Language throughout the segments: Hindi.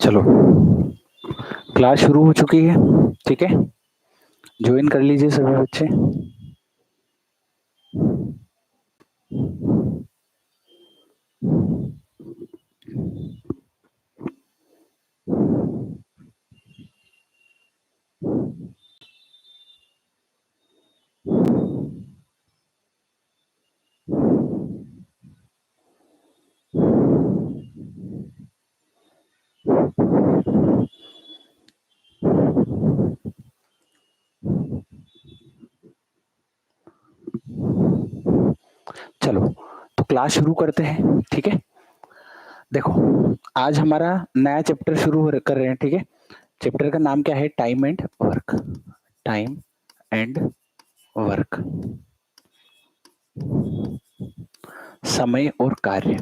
चलो क्लास शुरू हो चुकी है। ठीक है, ज्वाइन कर लीजिए सभी बच्चे। चलो तो क्लास शुरू करते हैं। ठीक है, देखो आज हमारा नया चैप्टर कर रहे हैं। ठीक है, चैप्टर का नाम क्या है? Time and work. Time and work, समय और कार्य।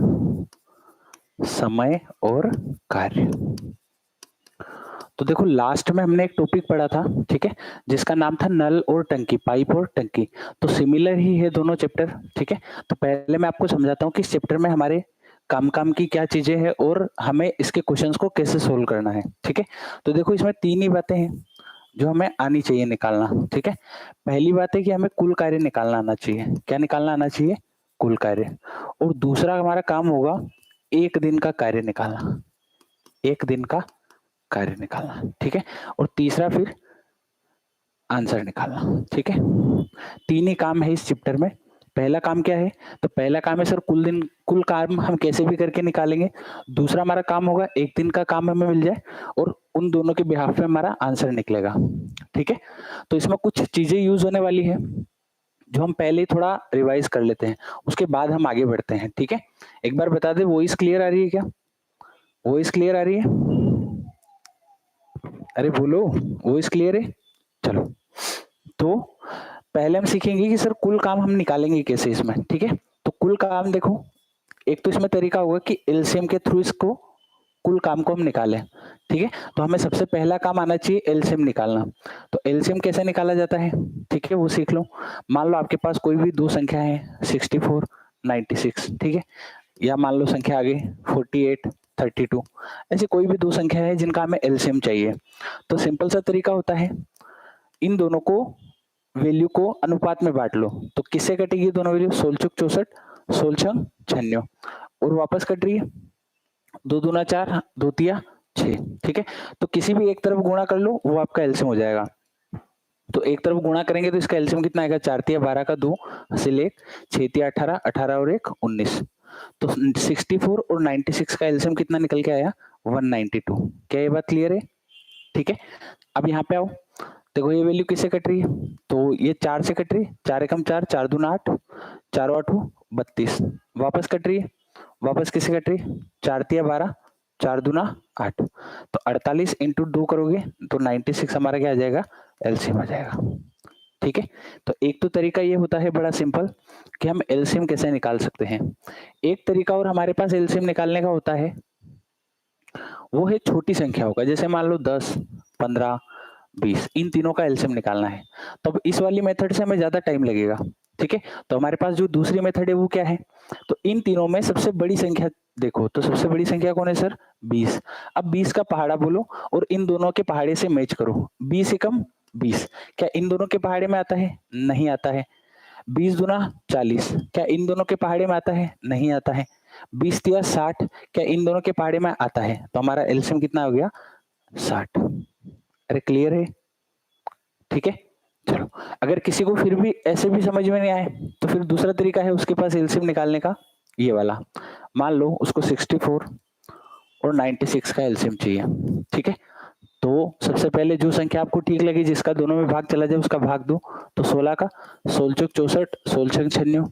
समय और कार्य। तो देखो लास्ट में हमने एक टॉपिक पढ़ा था, ठीक है, जिसका नाम था नल और टंकी, पाइप और टंकी। तो सिमिलर ही है दोनों चैप्टर। ठीक है, तो पहले मैं आपको समझाता हूँ कि इस चैप्टर में हमारे काम की क्या चीजें हैं और हमें इसके क्वेश्चंस को कैसे सोल्व करना है। ठीक है, तो देखो इसमें तीन ही बातें हैं जो हमें आनी चाहिए निकालना। ठीक है, पहली बात है कि हमें कुल कार्य निकालना आना चाहिए। क्या निकालना आना चाहिए? कुल कार्य। और दूसरा हमारा काम होगा एक दिन का कार्य निकालना। एक दिन का कार्य निकालना। ठीक है, और तीसरा फिर आंसर निकालना। ठीक है, तीन ही काम है इस चैप्टर में। पहला काम क्या है? तो पहला काम है सर कुल काम हम कैसे भी करके निकालेंगे। दूसरा हमारा काम होगा एक दिन का काम हमें मिल जाए और उन दोनों के बिहाफ में हमारा आंसर निकलेगा। ठीक है, तो इसमें कुछ चीजें यूज होने वाली है जो हम पहले ही थोड़ा रिवाइज कर लेते हैं, उसके बाद हम आगे बढ़ते हैं। ठीक है, एक बार बता दे, वॉइस क्लियर आ रही है क्या? वॉइस क्लियर आ रही है? अरे बोलो, वॉइस क्लियर है? चलो, तो पहले हम सीखेंगे कि सर कुल काम हम निकालेंगे कैसे इसमें। ठीक है, तो कुल काम देखो, एक तो इसमें तरीका होगा कि एलसीएम के थ्रू इसको कुल काम को हम निकालें। ठीक है, तो हमें सबसे पहला काम आना चाहिए एलसीएम निकालना। तो एलसीएम कैसे निकाला जाता है, ठीक है, वो सीख लो। मान लो आपके पास कोई भी दो संख्या है 64 96। ठीक है, या मान लो संख्या आगे 48 32, ऐसी कोई भी दो संख्या है जिनका हमें एलसीएम चाहिए। तो सिंपल सा तरीका होता है, इन दोनों को वैल्यू को अनुपात में बांट लो। तो किससे कटेगी दोनों वैल्यू? 16 चौक 64, 16 छंग 96, और वापस कट रही है 2 दूना 4, 2 तिया 6। ठीक है, तो किसी भी एक तरफ गुणा कर लो, वो आपका एलसीएम हो जाएगा। तो एक तरफ गुणा करेंगे तो इसका एलसीएम कितना आएगा? 4 तिया 12 का 2 हासिल 1, 6 तिया 18, 18 और 1 19। तो 64 और 96 का एलसीएम कितना निकल के आया? 192। क्या ये बात क्लियर है? ठीक है, अब यहाँ पे आओ, देखो ये वैल्यू किससे कट रही है? तो ये 4 से कट रही है, 4 एकम 4, 4 दूना 8, 4 8 32। वापस कट रही है, वापस किससे कट रही है? 4 तिया 12, 4 दूना 8। तो 48 इंटू 2 करोगे तो 96 हमारा क्या आ जाएगा? एलसीएम आ जाएगा। ठीक है, तो एक तो तरीका ये होता है बड़ा सिंपल कि हम एलसीएम कैसे निकाल सकते हैं। एक तरीका और हमारे पास एलसीएम निकालने का होता है, वो है छोटी संख्याओं का। जैसे मान लो 10 15 20, इन तीनों का एलसीएम निकालना है। तो इस वाली मेथड से हमें ज्यादा टाइम लगेगा। ठीक है, तो हमारे पास जो दूसरी मेथड है वो क्या है? तो इन तीनों में सबसे बड़ी संख्या देखो, तो सबसे बड़ी संख्या कौन है सर? 20। अब 20 का पहाड़ा बोलो और इन दोनों के पहाड़े से मैच करो। 20 एकम 20, क्या इन दोनों के पहाड़े में आता है? नहीं आता है। 20 दूना 40, क्या इन दोनों के पहाड़े में आता है? नहीं आता है। 20 तिया 60, क्या इन दोनों के पहाड़े में आता है? तो हमारा एलसीएम कितना हो गया? 60। अरे क्लियर है? ठीक है, चलो, अगर किसी को फिर भी ऐसे भी समझ में नहीं आए तो फिर दूसरा तरीका है उसके पास एलसीएम निकालने का, ये वाला। मान लो उसको 64 और 96 का एलसीएम चाहिए। ठीक है, तो सबसे पहले जो संख्या आपको ठीक लगे, जिसका दोनों में भाग चला जाए उसका भाग दो। तो 16 का 16 चौक 64, 16 छंग 96,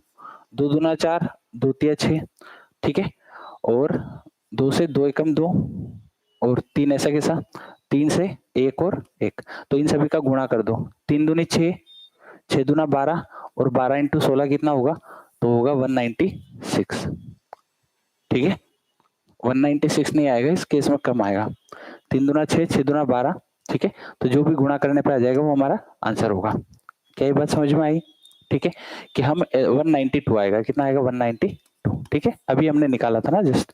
2 दूना 4, 2 तिया 6। ठीक है, और 2 से 2 एकम 2 और 3 ऐसा कैसा? 3 से 1 और 1, तो इन सभी का गुणा कर दो। 3 दूनी 6, 6 दूना 12 और 12 इंटू 16 कितना होगा? तो होगा 196। ठीक है, 196 नहीं आएगा, इस केस में कम आएगा। 3 दूना 6, 6 दूना 12। ठीक है, तो जो भी गुणा करने पे आ जाएगा वो हमारा आंसर होगा। क्या ये बात समझ में आई? ठीक है, कि हम 192 आएगा, कितना आएगा? 192। ठीक है, अभी हमने निकाला था ना जस्ट,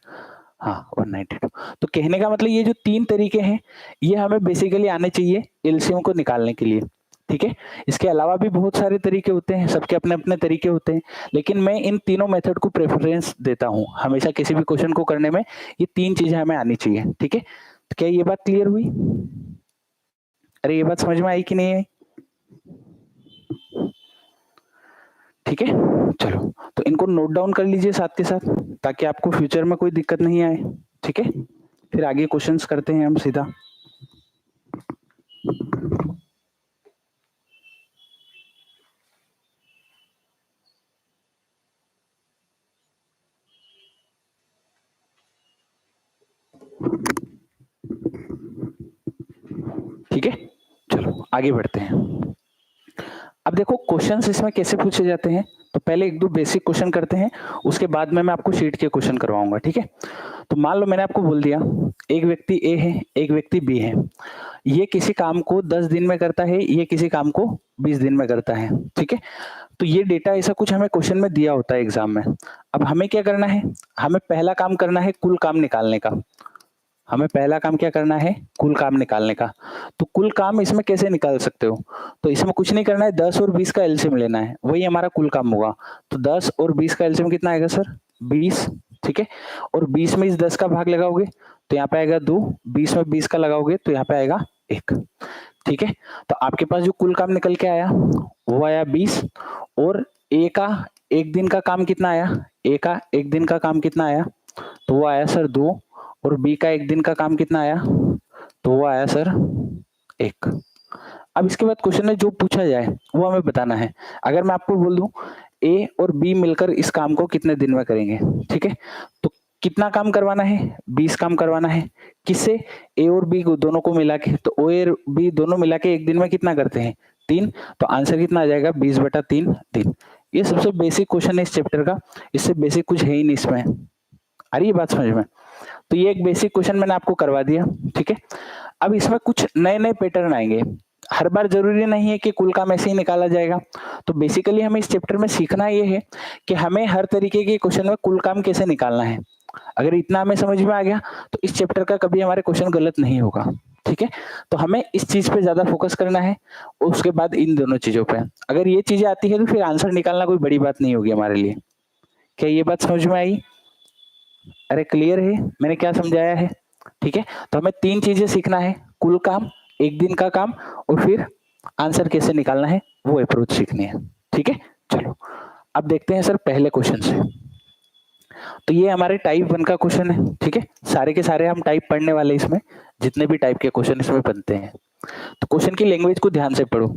हाँ 192। तो कहने का मतलब ये जो 3 तरीके हैं ये हमें बेसिकली आने चाहिए एलसीएम को निकालने के लिए, ठीक है। इसके अलावा भी बहुत सारे तरीके होते हैं, सबके अपने अपने तरीके होते हैं, लेकिन मैं इन तीनों मेथड को प्रेफरेंस देता हूँ हमेशा किसी भी क्वेश्चन को करने में। ये 3 चीजें हमें आनी चाहिए, ठीक है। तो क्या ये बात क्लियर हुई? अरे ये बात समझ में आई कि नहीं आई? ठीक है, चलो तो इनको नोट डाउन कर लीजिए साथ के साथ, ताकि आपको फ्यूचर में कोई दिक्कत नहीं आए, ठीक है। फिर आगे क्वेश्चंस करते हैं हम सीधा। ठीक है, चलो आगे बढ़ते हैं। अब देखो क्वेश्चंस इसमें कैसे पूछे जाते हैं, तो पहले एक दो बेसिक क्वेश्चन करते हैं, उसके बाद में मैं आपको शीट के क्वेश्चन करवाऊंगा, ठीक है। तो मान लो मैंने आपको बोल दिया एक व्यक्ति ए है, एक व्यक्ति बी है, ये किसी काम को 10 दिन में करता है, ये किसी काम को 20 दिन में करता है, ठीक है। तो ये डेटा ऐसा कुछ हमें क्वेश्चन में दिया होता है एग्जाम में। अब हमें क्या करना है, हमें पहला काम करना है कुल काम निकालने का। हमें पहला काम क्या करना है, कुल काम निकालने का। तो कुल काम इसमें कैसे निकाल सकते हो, तो इसमें कुछ नहीं करना है, 10 और 20 का एलसीएम लेना है, वही हमारा कुल काम होगा। तो 10 और 20 का एलसीएम कितना आएगा सर, 20, ठीक है। और 20 में इस 10 का भाग लगाओगे तो यहाँ पे आएगा 2, 20 में 20 का लगाओगे तो यहाँ पे आएगा 1, ठीक है। तो आपके पास जो कुल काम निकल के आया वो आया 20, और ए का एक दिन का काम कितना आया, ए का एक दिन का काम कितना आया, तो वो आया सर 2, और बी का एक दिन का काम कितना आया, तो वो आया सर 1। अब इसके बाद क्वेश्चन में जो पूछा जाए वो हमें बताना है। अगर मैं आपको बोल दूं ए और बी मिलकर इस काम को कितने दिन में करेंगे, ठीक है। तो कितना काम करवाना है, 20 काम करवाना है, किससे, ए और बी दोनों को मिला के। तो ओ और बी दोनों मिला के एक दिन में कितना करते हैं, 3। तो आंसर कितना आ जाएगा, 20/3 दिन। ये सबसे बेसिक क्वेश्चन है इस चैप्टर का, इससे बेसिक कुछ है ही नहीं इसमें। आ रही है बात समझ में? तो ये एक बेसिक क्वेश्चन मैंने आपको करवा दिया, ठीक है। अब इसमें कुछ नए नए पैटर्न आएंगे, हर बार जरूरी नहीं है कि कुल काम ऐसे ही निकाला जाएगा। तो बेसिकली हमें इस चैप्टर में सीखना ये है कि हमें हर तरीके के क्वेश्चन में कुल काम कैसे निकालना है। अगर इतना हमें समझ में आ गया तो इस चैप्टर का कभी हमारे क्वेश्चन गलत नहीं होगा, ठीक है। तो हमें इस चीज पे ज्यादा फोकस करना है, उसके बाद इन दोनों चीजों पे। अगर ये चीजें आती है तो फिर आंसर निकालना कोई बड़ी बात नहीं होगी हमारे लिए। क्या ये बात समझ में आई? अरे क्लियर है मैंने क्या समझाया है? ठीक है, तो हमें 3 चीजें सीखना है, कुल काम, एक दिन का काम, और फिर आंसर कैसे निकालना है वो अप्रोच सीखनी है, ठीक है। चलो अब देखते हैं सर पहले क्वेश्चन से। तो ये हमारे टाइप 1 का क्वेश्चन है, ठीक है। सारे के सारे हम टाइप पढ़ने वाले इसमें, जितने भी टाइप के क्वेश्चन इसमें बनते हैं। तो क्वेश्चन की लैंग्वेज को ध्यान से पढ़ो।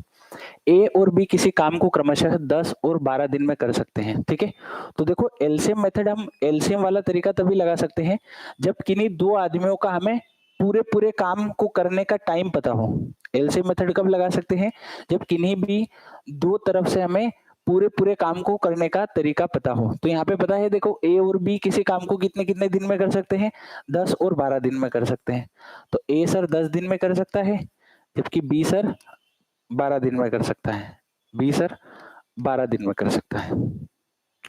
ए और बी किसी काम को क्रमशः 10 और 12 दिन में कर सकते हैं, ठीक है। तो देखो एलसीएम मेथड, हम एलसीएम वाला तरीका तभी लगा सकते हैं जब किन्हीं दो आदमियों का हमें पूरे पूरे काम को करने का टाइम पता हो। एलसीएम मेथड कब लगा सकते हैं, जब किन्हीं भी दो तरफ से हमें पूरे पूरे काम को करने का तरीका पता हो। तो यहाँ पे पता है, देखो ए और बी किसी काम को कितने कितने दिन में कर सकते हैं, 10 और 12 दिन में कर सकते हैं। तो ए सर 10 दिन में कर सकता है, जबकि बी सर 12 दिन में कर सकता है, बी सर 12 दिन में कर सकता है।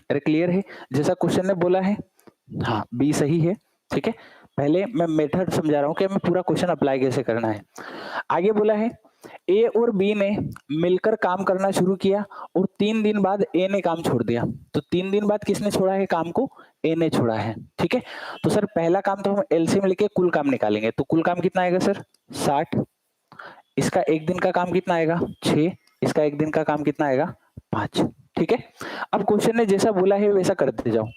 अरे क्लियर है जैसा क्वेश्चन ने बोला है? हाँ बी सही है, ठीक है। पहले मैं मेथड समझा रहा हूँ कि हमें पूरा क्वेश्चन अप्लाई कैसे करना है। आगे बोला है ए और बी ने मिलकर काम करना शुरू किया और 3 दिन बाद ए ने काम छोड़ दिया। तो 3 दिन बाद किसने छोड़ा है काम को, ए ने छोड़ा है, ठीक है। तो सर पहला काम तो हम एलसीएम लेके कुल काम निकालेंगे। तो कुल काम कितना आएगा सर, 60। इसका एक दिन का काम कितना आएगा, 6। इसका एक दिन का काम कितना आएगा, 5, ठीक है। अब क्वेश्चन ने जैसा बोला है वैसा करते जाओ।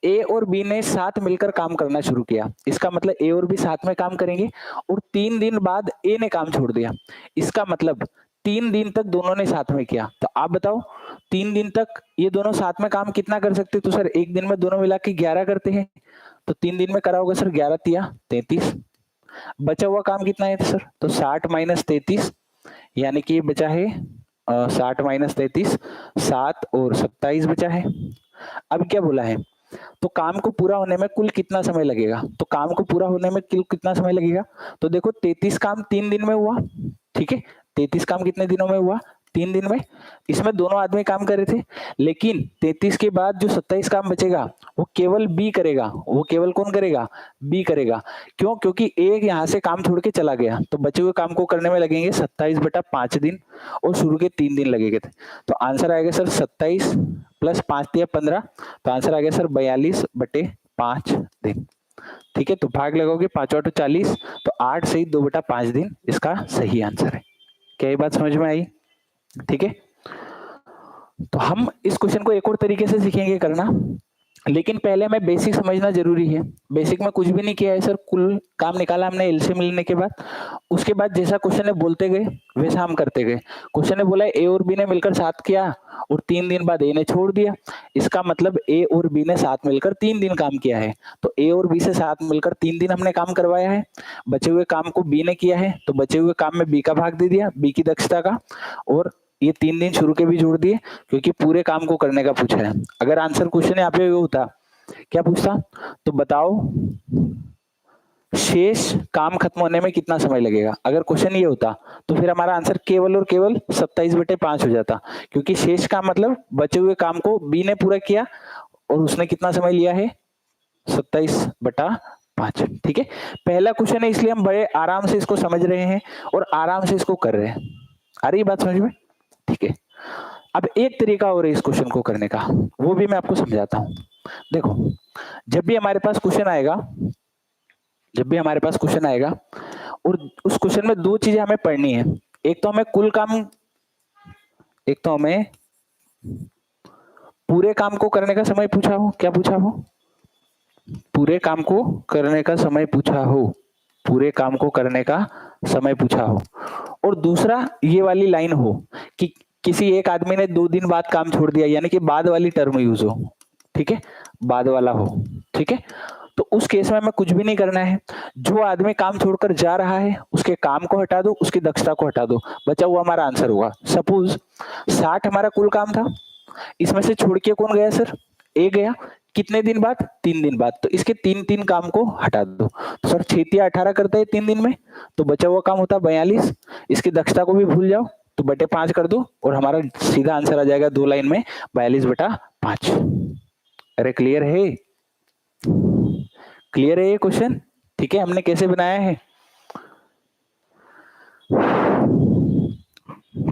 ए और बी ने साथ मिलकर काम करना शुरू किया, इसका मतलब ए और बी साथ में काम करेंगे, और 3 दिन बाद ए ने काम छोड़ दिया, इसका मतलब 3 दिन तक दोनों ने साथ में किया। तो आप बताओ 3 दिन तक ये दोनों साथ में काम कितना कर सकते? तो सर एक दिन में दोनों मिला के 11 करते हैं। तो 3 दिन में करा होगा सर 11 तिया 33। बचा हुआ काम कितना है सर, तो 60 - 33, यानी कि बचा है 60 - 33, 7 और 27 बचा है। अब क्या बोला है, तो काम को पूरा होने में कुल कितना समय लगेगा? तो काम को पूरा होने में कुल कितना समय लगेगा? तो देखो 33 काम 3 दिन में हुआ, ठीक है। 33 काम कितने दिनों में हुआ, 3 दिन में। इसमें दोनों आदमी काम कर रहे थे, लेकिन 33 के बाद जो 27 काम बचेगा वो केवल बी करेगा। वो केवल कौन करेगा? बी करेगा। क्यों? क्योंकि एक यहाँ से काम छोड़ के चला गया, तो बचे हुए काम को करने में लगेंगे 27/5 दिन, और शुरू के 3 दिन लगेंगे। तो आंसर आएगा सर 27 प्लस 5 दिया 15, तो आंसर आ गया सर 42/5 दिन। ठीक है, तो भाग लगाओगे 5 और 40, तो 8 सही 2/5 दिन इसका सही आंसर है। क्या ये बात समझ में आई? ठीक है, तो हम इस क्वेश्चन को एक और तरीके से सीखेंगे करना, लेकिन पहले हमें बेसिक समझना जरूरी है। बेसिक में कुछ भी नहीं किया है सर, कुल काम निकाला हमने एलसीएम लेने के बाद। उसके बाद जैसा क्वेश्चन ने बोलते गए वैसा हम करते गए। क्वेश्चन ने बोला ए और बी ने मिलकर 7 किया और 3 दिन बाद ए ने छोड़ दिया, इसका मतलब ए और बी ने साथ मिलकर 3 दिन काम किया है। तो ए और बी से साथ मिलकर 3 दिन हमने काम करवाया है, बचे हुए काम को बी ने किया है, तो बचे हुए काम में बी का भाग दे दिया, बी की दक्षता का, और ये 3 दिन शुरू के भी जोड़ दिए, क्योंकि पूरे काम को करने का पूछा है। अगर आंसर क्वेश्चन यहाँ पे होता, क्या पूछता? तो बताओ शेष काम खत्म होने में कितना समय लगेगा। अगर क्वेश्चन ये होता तो फिर हमारा आंसर केवल और केवल 27/5 हो जाता, क्योंकि शेष का मतलब बचे हुए काम को बी ने पूरा किया और उसने कितना समय लिया है? 27/5। ठीक है, पहला क्वेश्चन है इसलिए हम बड़े आराम से इसको समझ रहे हैं और आराम से इसको कर रहे हैं। आ रही बात समझ में? ठीक है, अब एक तरीका और है इस क्वेश्चन को करने का, वो भी मैं आपको समझाता हूं। देखो, जब भी हमारे पास क्वेश्चन आएगा और उस क्वेश्चन में दो चीजें हमें पढ़नी है। एक तो हमें पूरे काम को करने का समय पूछा हो। क्या पूछा हो? पूरे काम को करने का समय पूछा हो। पूरे काम को करने का समय पूछा हो। और दूसरा ये वाली लाइन हो कि किसी एक आदमी ने 2 दिन बाद काम छोड़ दिया, यानी कि बाद वाली टर्म यूज हो। ठीक है, बाद वाला हो। ठीक है, तो उस केस में हमें कुछ भी नहीं करना है। जो आदमी काम छोड़कर जा रहा है उसके काम को हटा दो, उसकी दक्षता को हटा दो, बचा हुआ हमारा आंसर होगा। सपोज 60 हमारा कुल काम था, इसमें से छोड़ के कौन गया सर? ए गया। कितने दिन बाद? 3 दिन बाद। तो इसके 3 काम को हटा दो। तो सर 6 18 करता है 3 दिन में, तो बचा हुआ काम होता 42। इसकी दक्षता को भी भूल जाओ, तो बटे 5 कर दो और हमारा सीधा आंसर आ जाएगा 2 लाइन में 42/5। अरे क्लियर है? क्लियर है ये क्वेश्चन? ठीक है, हमने कैसे बनाया है?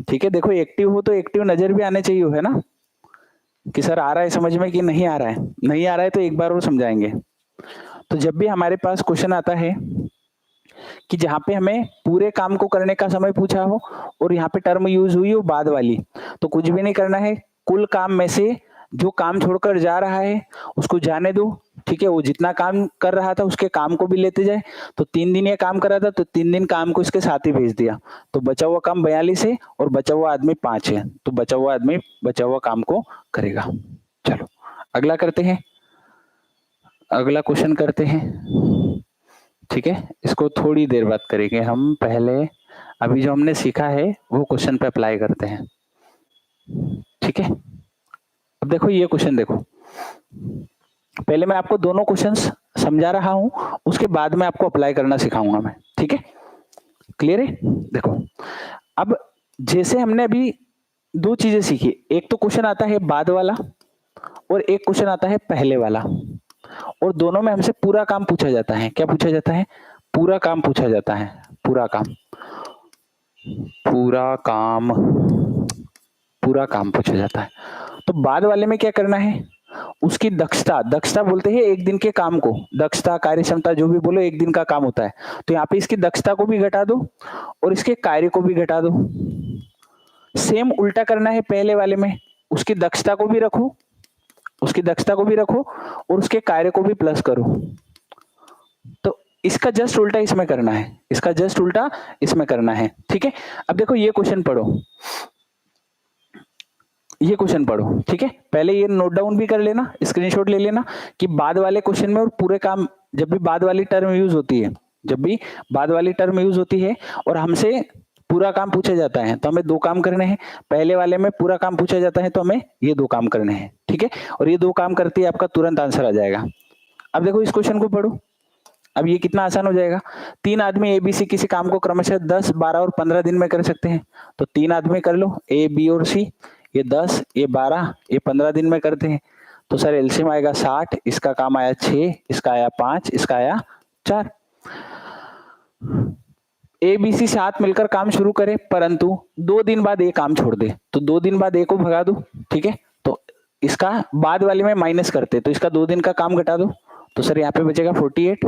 ठीक है, देखो एक्टिव हो तो एक्टिव नजर भी आने चाहिए, है ना, कि सर आ रहा है समझ में कि नहीं आ रहा है। नहीं आ रहा है तो एक बार और समझाएंगे। तो जब भी हमारे पास क्वेश्चन आता है कि जहां पे हमें पूरे काम को करने का समय पूछा हो और यहाँ पे टर्म यूज हुई हो बाद वाली, तो कुछ भी नहीं करना है। कुल काम में से जो काम छोड़कर जा रहा है उसको जाने दो। ठीक है, वो जितना काम कर रहा था उसके काम को भी लेते जाए। तो 3 दिन ये काम कर रहा था, तो 3 दिन काम को इसके साथ ही भेज दिया, तो बचा हुआ काम 42 है और बचा हुआ आदमी 5 है, तो बचा हुआ आदमी बचा हुआ काम को करेगा। चलो अगला करते हैं, अगला क्वेश्चन करते हैं। ठीक है, इसको थोड़ी देर बाद करेंगे हम। पहले अभी जो हमने सीखा है वो क्वेश्चन पे अप्लाई करते हैं। ठीक है, अब देखो ये क्वेश्चन देखो, पहले मैं आपको दोनों क्वेश्चंस समझा रहा हूं, उसके बाद में आपको अप्लाई करना सिखाऊंगा मैं। ठीक है, क्लियर है? देखो, अब जैसे हमने अभी 2 चीजें सीखी, एक तो क्वेश्चन आता है बाद वाला और एक क्वेश्चन आता है पहले वाला, और दोनों में हमसे पूरा काम पूछा जाता है। क्या पूछा जाता है? पूरा काम पूछा जाता है। पूरा काम पूछा जाता है। तो बाद वाले में क्या करना है? उसकी दक्षता बोलते हैं एक दिन के काम को, दक्षता कार्य क्षमता जो भी बोलो, एक दिन का काम होता है। तो यहाँ पे इसकी दक्षता को भी घटा दो और इसके कार्य को भी घटा दो। सेम उल्टा करना है पहले वाले में, उसकी दक्षता को भी रखो और उसके कार्य को भी प्लस करो। तो इसका जस्ट उल्टा इसमें करना है। ठीक है, अब देखो ये क्वेश्चन पढ़ो। ठीक है, पहले ये नोट डाउन भी कर लेना, स्क्रीनशॉट ले लेना कि बाद वाले क्वेश्चन में और पूरे काम, जब भी बाद वाली टर्म यूज होती है और हमसे पूरा काम पूछा जाता है तो हमें 2 काम करने हैं। पहले वाले में पूरा काम पूछा जाता है तो हमें ये 2 काम करने हैं। ठीक है, और ये 2 काम करते ही आपका तुरंत आंसर आ जाएगा। अब देखो इस क्वेश्चन को पढ़ो, अब ये कितना आसान हो जाएगा, 3 आदमी ए बी सी किसी काम को क्रमशः 10, 12 और 15 दिन में कर सकते हैं। तो 3 आदमी कर लो, ए बी और सी, ये 10, ये 12, ये 15 दिन में करते हैं। तो सर एलसीएम आएगा 60, इसका काम आया 6, इसका आया 5, इसका आया 4। ए बी सी साथ मिलकर काम शुरू करे, परंतु 2 दिन बाद ए काम छोड़ दे, तो 2 दिन बाद ए को भगा दो, ठीक है। तो इसका बाद वाले में माइनस करते, तो इसका 2 दिन का काम घटा दो, तो सर यहाँ पे बचेगा 48।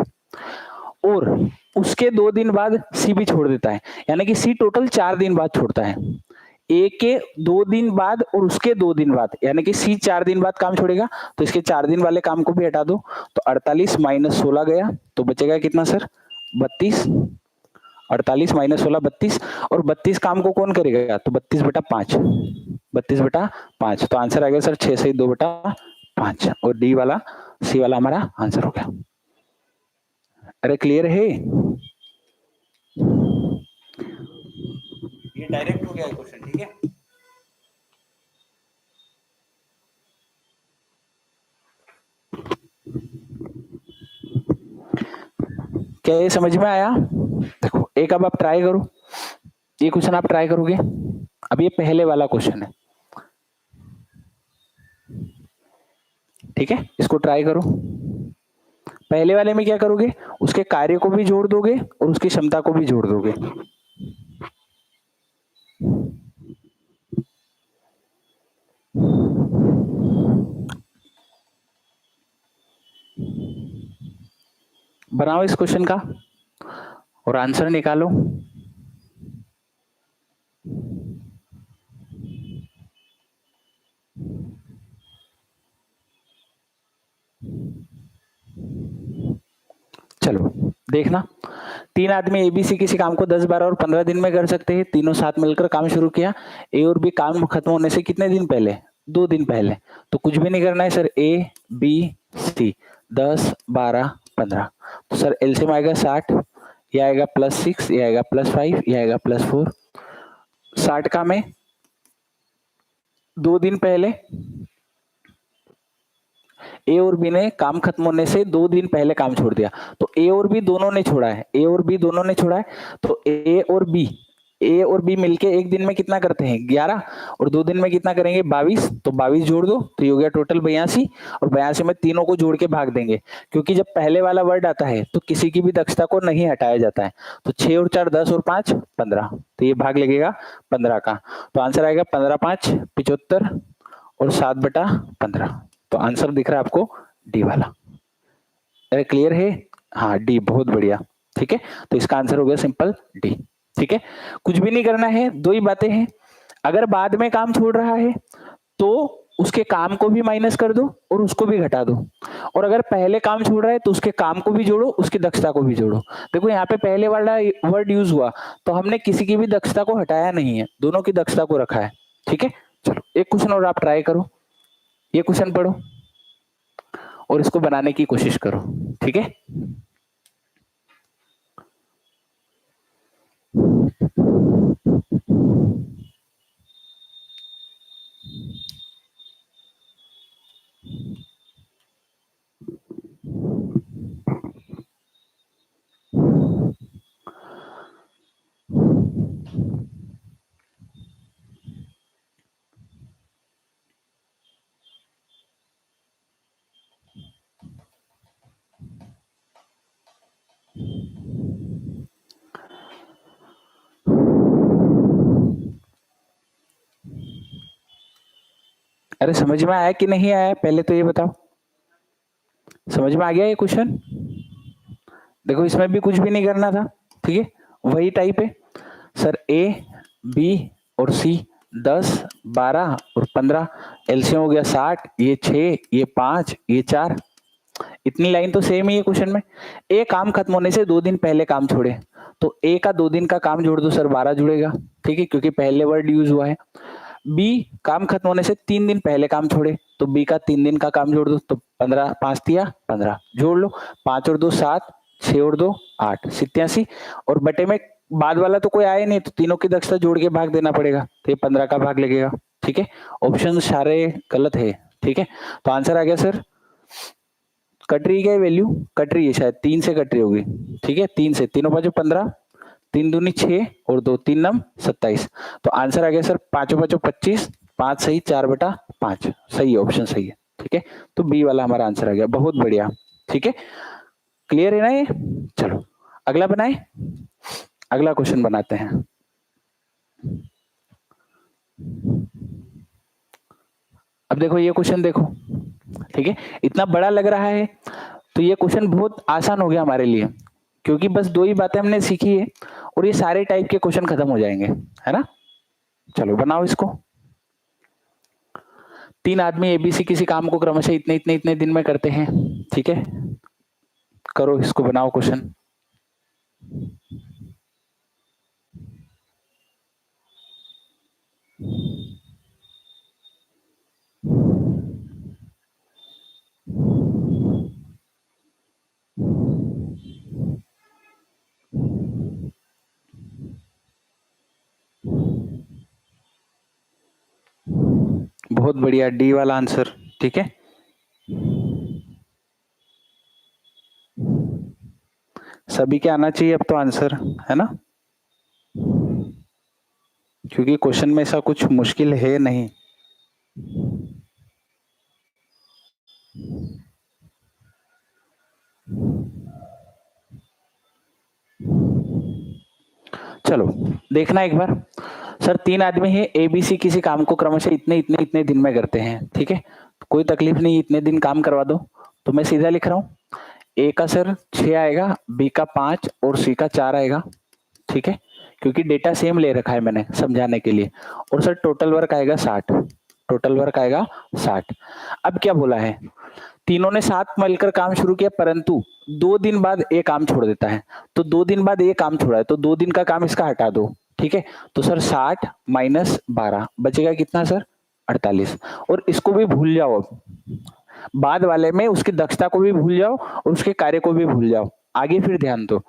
और उसके 2 दिन बाद सी भी छोड़ देता है, यानी कि सी टोटल 4 दिन बाद छोड़ता है। ए के 2 दिन बाद और उसके 2 दिन बाद, यानी कि सी 4 दिन बाद काम छोड़ेगा, तो इसके 4 दिन वाले काम को भी हटा दो, तो 48 माइनस 16 गया, तो बचेगा कितना सर 32। 48 माइनस 16 32, और 32 काम को कौन करेगा, तो 32/5, 32/5। तो आंसर आ गया सर 6 से 2/5, और डी वाला सी वाला हमारा आंसर हो गया। अरे क्लियर है, ये डायरेक्ट हो गया क्वेश्चन, ठीक है। क्या ये समझ में आया? देखो एक अब आप ट्राई करो, ये क्वेश्चन आप ट्राई करोगे। अब ये पहले वाला क्वेश्चन है, ठीक है, इसको ट्राई करो। पहले वाले में क्या करोगे, उसके कार्य को भी जोड़ दोगे और उसकी क्षमता को भी जोड़ दोगे। बनाओ इस क्वेश्चन का और आंसर निकालो। चलो देखना, 3 आदमी एबीसी किसी काम को 10, 12 और 15 दिन में कर सकते हैं। तीनों साथ मिलकर काम शुरू किया। ए और बी काम खत्म होने से कितने दिन पहले, 2 दिन पहले। तो कुछ भी नहीं करना है सर, ए बी सी 10, 12, 15। तो सर एलसीएम आएगा 60, ये आएगा +6, ये आएगा +5, ये आएगा +4। 60 का में 2 दिन पहले ए और बी ने काम खत्म होने से 2 दिन पहले काम छोड़ दिया, तो ए और बी दोनों ने छोड़ा है, ए और बी दोनों ने छोड़ा है। तो ए और बी मिलके एक दिन में कितना करते हैं 11, और 2 दिन में कितना करेंगे 22। तो 22 जोड़ दो तो ये हो गया टोटल 82, और 82 में तीनों को जोड़ के भाग देंगे, क्योंकि जब पहले वाला वर्ड आता है तो किसी की भी दक्षता को नहीं हटाया जाता है। तो 6 और 4 10 और 5 15, तो ये भाग लगेगा 15 का। तो आंसर आएगा 15 5 75 और 7/15। तो आंसर दिख रहा है आपको डी वाला। अरे क्लियर है? हाँ डी, बहुत बढ़िया, ठीक है। तो इसका आंसर हो गया सिंपल डी, ठीक है। कुछ भी नहीं करना है, 2 ही बातें हैं। अगर बाद में काम छोड़ रहा है तो उसके काम को भी माइनस कर दो और उसको भी घटा दो, और अगर पहले काम छोड़ रहा है तो उसके काम को भी जोड़ो, उसकी दक्षता को भी जोड़ो। देखो यहाँ पे पहले वाला वर्ड यूज हुआ, तो हमने किसी की भी दक्षता को हटाया नहीं है, दोनों की दक्षता को रखा है, ठीक है। चलो एक क्वेश्चन और आप ट्राई करो, ये क्वेश्चन पढ़ो और इसको बनाने की कोशिश करो, ठीक है। अरे समझ में आया कि नहीं आया, पहले तो ये बताओ। समझ में आ गया ये क्वेश्चन? देखो इसमें भी कुछ भी नहीं करना था, ठीक है, वही टाइप है सर। ए बी और सी 10, 12 और 15, एलसीएम हो गया 60, ये 6, ये 5, ये 4। इतनी लाइन तो सेम ही है क्वेश्चन में। ए काम खत्म होने से 2 दिन पहले काम छोड़े, तो ए का 2 दिन का काम जोड़ दो सर, 12 जुड़ेगा, ठीक है, क्योंकि पहले वर्ड यूज हुआ है। बी काम खत्म होने से 3 दिन पहले काम छोड़े, तो बी का 3 दिन का काम जोड़ दो, तो 15, 5 तिया 15 जोड़ लो, 5 और 2 7, 6 और 2 8, 87, और बटे में बाद वाला तो कोई आया नहीं, तो तीनों की दक्षता जोड़ के भाग देना पड़ेगा, तो ये 15 का भाग लगेगा, ठीक है। ऑप्शन सारे गलत है, ठीक है। तो आंसर आ गया सर कट रही क्या वैल्यू, कट रही है शायद, 3 से कट रही होगी, ठीक है, 3 से, तीनों पाँचों 15, 3 दूनी 6 और 2 3 नम 27। तो आंसर आ गया सर 5 5 25, 5 सही 4/5, सही है, ऑप्शन सही है, ठीक है। तो बी वाला हमारा आंसर आ गया, बहुत बढ़िया, ठीक है, क्लियर है ना ये। चलो अगला बनाए, अगला क्वेश्चन बनाते हैं। अब देखो ये क्वेश्चन देखो, ठीक है, इतना बड़ा लग रहा है तो ये क्वेश्चन बहुत आसान हो गया हमारे लिए, क्योंकि बस 2 ही बातें हमने सीखी है और ये सारे टाइप के क्वेश्चन खत्म हो जाएंगे, है ना। चलो बनाओ इसको। 3 आदमी एबीसी किसी काम को क्रमशः इतने इतने इतने दिन में करते हैं, ठीक है, करो इसको, बनाओ क्वेश्चन। बहुत बढ़िया, डी वाला आंसर, ठीक है। सभी के आना चाहिए अब तो आंसर, है ना, क्योंकि क्वेश्चन में ऐसा कुछ मुश्किल है नहीं। चलो देखना एक बार। सर 3 आदमी है, एबीसी किसी काम को क्रमशः इतने इतने इतने दिन में करते हैं, ठीक है, कोई तकलीफ नहीं, इतने दिन काम करवा दो। तो मैं सीधा लिख रहा हूँ, ए का सर 6 आएगा, बी का 5 और सी का 4 आएगा, ठीक है, क्योंकि डेटा सेम ले रखा है मैंने समझाने के लिए। और सर टोटल वर्क आएगा 60, टोटल वर्क आएगा 60। अब क्या बोला है, तीनों ने साथ मिलकर काम शुरू किया, परंतु 2 दिन बाद एक काम छोड़ देता है। तो 2 दिन बाद एक काम छोड़ा है, तो 2 दिन का काम इसका हटा दो, ठीक है। तो सर 60 माइनस 12 बचेगा कितना सर, 48। और इसको भी भूल जाओ, अब बाद वाले में उसकी दक्षता को भी भूल जाओ और उसके कार्य को भी भूल जाओ। आगे फिर ध्यान दो,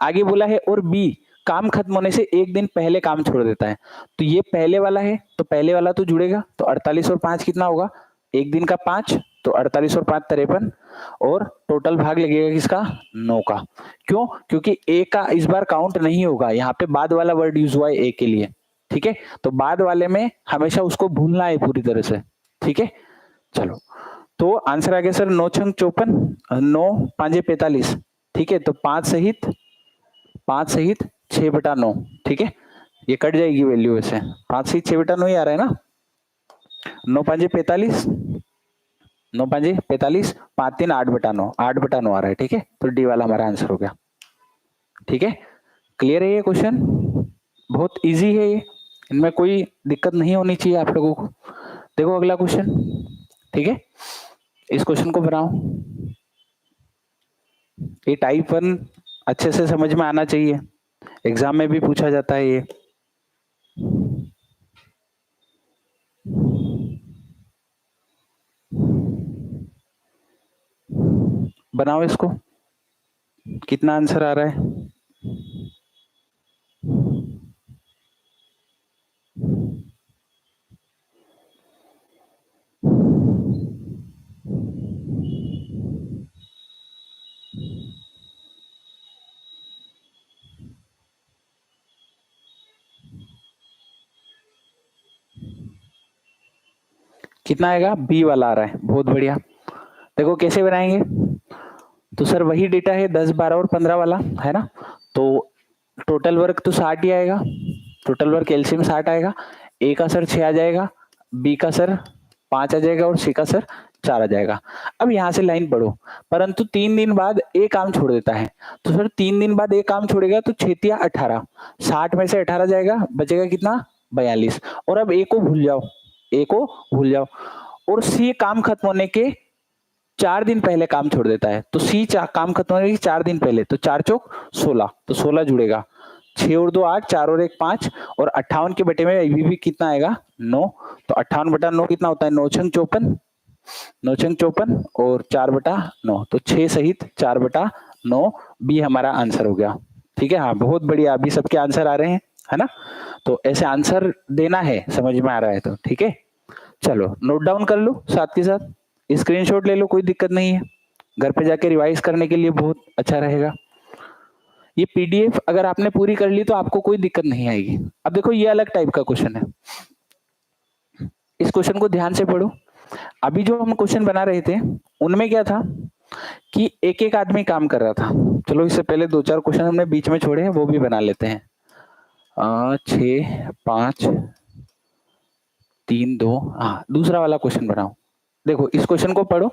आगे बोला है और बी काम खत्म होने से एक दिन पहले काम छोड़ देता है। तो ये पहले वाला है, तो पहले वाला तो जुड़ेगा, तो 48 और 5 कितना होगा, एक दिन का 5, तो 48 और 5 53, और टोटल भाग लगेगा किसका, 9 का। क्यों, क्योंकि ए का इस बार काउंट नहीं होगा, यहाँ पे बाद वाला वर्ड यूज हुआ है ए के लिए, ठीक है। तो बाद वाले में हमेशा उसको भूलना है पूरी तरह से, ठीक है। चलो तो आंसर आ गया सर 9 छंग 54, 9 5 45, ठीक है। तो 5 सहित 6/9, ठीक है, ये कट जाएगी वैल्यू वैसे, 5 सहित 6/9 ही आ रहा है ना। 9 5 45, 9 5 45, 5 3 8/9, 8/9 आ रहा है, ठीक है। तो डी वाला हमारा आंसर हो गया, ठीक है। क्लियर है ये क्वेश्चन, बहुत इजी है ये, इनमें कोई दिक्कत नहीं होनी चाहिए आप लोगों को। देखो अगला क्वेश्चन, ठीक है, इस क्वेश्चन को बनाओ। ये टाइप 1 अच्छे से समझ में आना चाहिए, एग्जाम में भी पूछा जाता है ये। बनाओ इसको, कितना आंसर आ रहा है। कितना आएगा, बी वाला आ रहा है, बहुत बढ़िया। देखो कैसे बनाएंगे, तो सर वही डेटा है 10 12 और 15 वाला, है ना। तो टोटल वर्क तो 60 ही आएगा, टोटल वर्क एलसीएम 60 आएगा। ए का सर 6 आ जाएगा, बी का सर 5 आ जाएगा और सी का सर 4 आ जाएगा। अब यहां से लाइन पढ़ो, परंतु 3 दिन बाद एक काम छोड़ देता है। तो सर 3 दिन बाद एक काम छोड़ेगा तो 6 18, 60 में से 18 जाएगा, बचेगा कितना, 42। और अब ए को भूल जाओ, ए को भूल जाओ, और सी काम खत्म होने के 4 दिन पहले काम छोड़ देता है। तो सी काम खत्म होने के 4 दिन पहले, तो 4 चौक 16, तो 16 जुड़ेगा, 6 और 2 8, 4 और 1 5, और 58 के बटे में अभी भी कितना आएगा, 9। तो 58/9 कितना होता है, 9 छंग 54, 9 छंग 54 और 4/9, तो 6 सहित 4/9 बी हमारा आंसर हो गया, ठीक है। हाँ बहुत बढ़िया, अभी सबके आंसर आ रहे हैं, है ना। तो ऐसे आंसर देना है, समझ में आ रहा है तो, ठीक है। चलो नोट डाउन कर लो साथ के साथ, स्क्रीनशॉट ले लो, कोई दिक्कत नहीं है, घर पे जाके रिवाइज करने के लिए बहुत अच्छा रहेगा। ये पीडीएफ अगर आपने पूरी कर ली तो आपको कोई दिक्कत नहीं आएगी। अब देखो ये अलग टाइप का क्वेश्चन है, इस क्वेश्चन को ध्यान से पढ़ो। अभी जो हम क्वेश्चन बना रहे थे उनमें क्या था कि एक एक आदमी काम कर रहा था। चलो इससे पहले दो चार क्वेश्चन हमने बीच में छोड़े हैं, वो भी बना लेते हैं। 6 5 3 2, हाँ दूसरा वाला क्वेश्चन बनाओ। देखो इस क्वेश्चन को पढ़ो,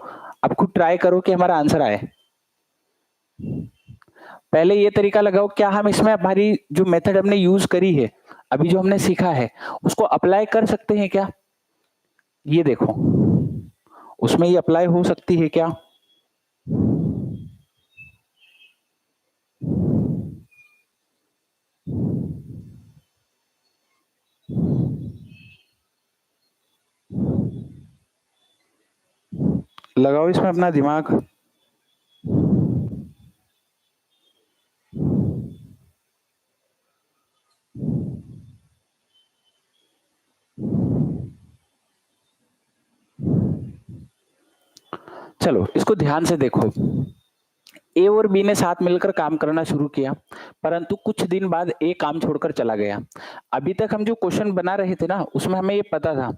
अब खुद ट्राई करो कि हमारा आंसर आए। पहले ये तरीका लगाओ, क्या हम इसमें हमारी जो मेथड हमने यूज करी है, अभी जो हमने सीखा है, उसको अप्लाई कर सकते हैं क्या? ये देखो उसमें ये अप्लाई हो सकती है क्या? लगाओ इसमें अपना दिमाग। चलो इसको ध्यान से देखो। ए और बी ने साथ मिलकर काम करना शुरू किया, परंतु कुछ दिन बाद ए काम छोड़कर चला गया। अभी तक हम जो क्वेश्चन बना रहे थे ना, उसमें हमें ये पता था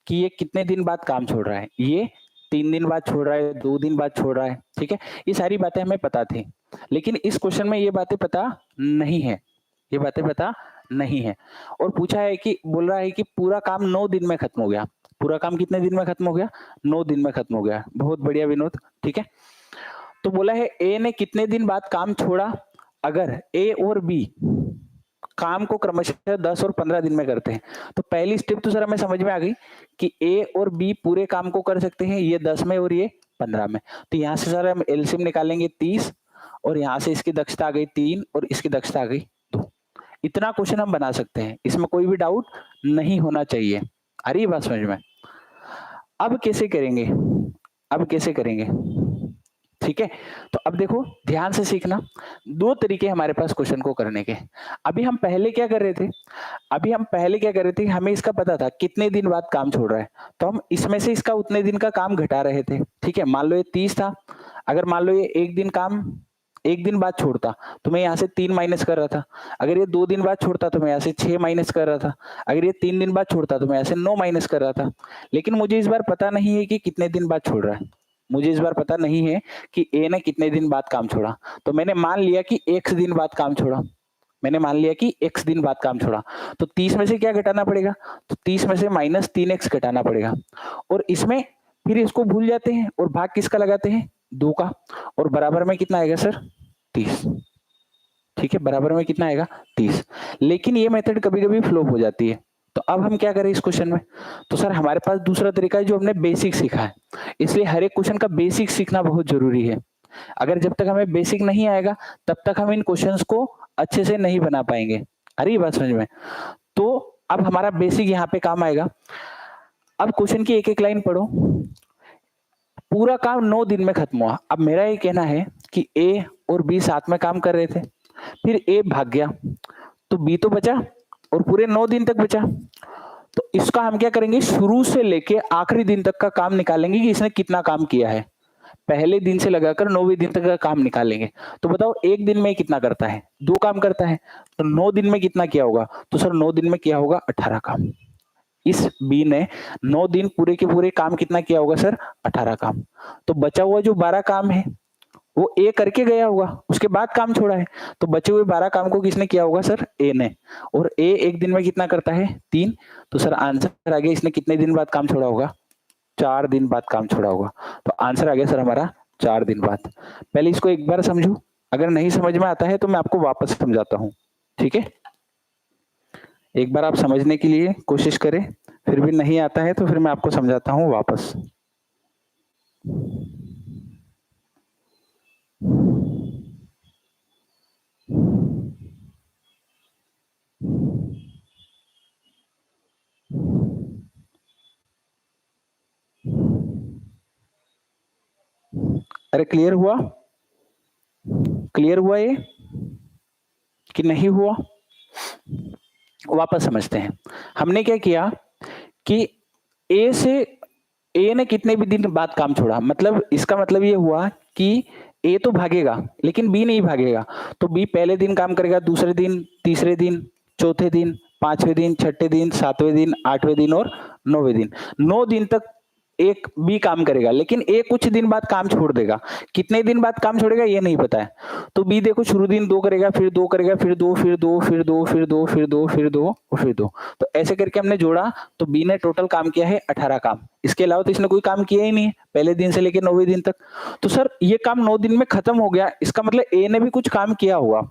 कि ये कितने दिन बाद काम छोड़ रहा है। ये 3 दिन बाद छोड़ रहा है, 2 दिन बाद छोड़ रहा है, ठीक है, ये सारी बातें हमें पता थी। लेकिन इस क्वेश्चन में ये बातें पता नहीं है, ये बातें पता नहीं है। और पूछा है कि, बोल रहा है कि पूरा काम 9 दिन में खत्म हो गया। पूरा काम कितने दिन में खत्म हो गया? 9 दिन में खत्म हो गया। बहुत बढ़िया विनोद, ठीक है। तो बोला है ए ने कितने दिन बाद काम छोड़ा? अगर ए और बी काम को क्रमशः 10 और 15 दिन में करते हैं, तो पहली स्टेप तो सर हमें समझ में आ गई कि ए और बी पूरे काम को कर सकते हैं, ये 10 में और ये 15 में। तो यहां से सर हम एलसीएम निकालेंगे 30, और यहां से इसकी दक्षता आ गई 3 और इसकी दक्षता आ गई 2। इतना क्वेश्चन हम बना सकते हैं, इसमें कोई भी डाउट नहीं होना चाहिए। आ रही है बात समझ में? अब कैसे करेंगे? अब कैसे करेंगे? ठीक है, तो अब देखो ध्यान से सीखना। दो तरीके हमारे पास क्वेश्चन को करने के। अभी हम पहले क्या कर रहे थे? अभी हम पहले क्या कर रहे थे, हमें इसका पता था कितने दिन बाद काम छोड़ रहा है, तो हम इसमें से इसका उतने दिन का काम घटा रहे थे। ठीक है, मान लो ये 30 था, अगर मान लो ये एक दिन बाद छोड़ता तो मैं यहाँ से 3 माइनस कर रहा था। अगर ये 2 दिन बाद छोड़ता तो मैं यहाँ से 6 माइनस कर रहा था। अगर ये 3 दिन बाद छोड़ता तो मैं यहाँ से 9 माइनस कर रहा था। लेकिन मुझे इस बार पता नहीं है कि कितने दिन बाद छोड़ रहा है। मुझे इस बार पता नहीं है कि ए ने कितने दिन बाद काम छोड़ा, तो मैंने मान लिया कि x दिन बाद काम छोड़ा। मैंने मान लिया कि x दिन बाद काम छोड़ा, तो 30 में से क्या घटाना पड़ेगा? तो 30 में से माइनस 3x घटाना पड़ेगा। और इसमें फिर इसको भूल जाते हैं और भाग किसका लगाते हैं? 2 का। और बराबर में कितना आएगा सर? 30। ठीक है, बराबर में कितना आएगा? 30। लेकिन ये मेथड कभी कभी फ्लॉप हो जाती है, तो अब हम क्या करें इस क्वेश्चन में? तो सर हमारे पास दूसरा तरीका है जो हमने बेसिक सीखा है, इसलिए हर एक क्वेश्चन का बेसिक सीखना बहुत जरूरी है। अगर जब तक हमें बेसिक नहीं आएगा तब तक हम इन क्वेश्चंस को अच्छे से नहीं बना पाएंगे। अरे ये बात समझ में? तो अब हमारा बेसिक यहाँ पे काम आएगा। अब क्वेश्चन की एक एक लाइन पढ़ो। पूरा काम 9 दिन में खत्म हुआ। अब मेरा ये कहना है कि ए और बी साथ में काम कर रहे थे, फिर ए भाग गया तो बी तो बचा और पूरे 9 दिन तक बचा। तो इसका हम क्या करेंगे, शुरू से लेके आखिरी दिन तक का काम निकालेंगे कि इसने कितना काम किया है। पहले दिन से लगाकर 9वें दिन तक का काम निकालेंगे। तो बताओ एक दिन में कितना करता है? 2 काम करता है, तो 9 दिन में कितना किया होगा? तो सर 9 दिन में किया होगा 18 काम। इस बी ने 9 दिन पूरे के पूरे काम कितना किया होगा सर? 18 काम। तो बचा हुआ जो 12 काम है वो ए करके गया होगा, उसके बाद काम छोड़ा है, तो बचे हुए 12 काम को किसने किया होगा सर? ए ने। और ए एक दिन में कितना करता है? 3। तो सर आंसर आ गया, इसने कितने दिन बाद काम छोड़ा होगा? 4 दिन बाद काम छोड़ा होगा। तो आंसर आ गया सर हमारा 4 दिन बाद। पहले इसको एक बार समझो, अगर नहीं समझ में आता है तो मैं आपको वापस समझाता हूँ। ठीक है, एक बार आप समझने के लिए कोशिश करें, फिर भी नहीं आता है तो फिर मैं आपको समझाता हूँ वापस। अरे क्लियर हुआ? क्लियर हुआ ये कि नहीं हुआ? वापस समझते हैं। हमने क्या किया कि ए ने कितने भी दिन बाद काम छोड़ा, मतलब इसका मतलब ये हुआ कि ए तो भागेगा लेकिन बी नहीं भागेगा, तो बी पहले दिन काम करेगा, दूसरे दिन, तीसरे दिन, चौथे दिन, पांचवें दिन, छठे दिन, सातवें दिन, आठवें दिन और 9वें दिन। 9 दिन तक एक बी काम करेगा, लेकिन ए कुछ दिन बाद काम छोड़ देगा। कितने दिन बाद काम छोड़ेगा ये नहीं पता है। तो बी देखो शुरू दिन 2 करेगा, फिर 2 करेगा, फिर 2, फिर 2, फिर 2, फिर 2, फिर 2, फिर 2 और फिर 2। तो ऐसे करके हमने जोड़ा, तो बी ने टोटल काम किया है 18 काम। इसके अलावा तो इसने कोई काम किया ही नहीं है पहले दिन से लेकर 9वें दिन तक। तो सर ये काम 9 दिन में खत्म हो गया, इसका मतलब ए ने भी कुछ काम किया होगा,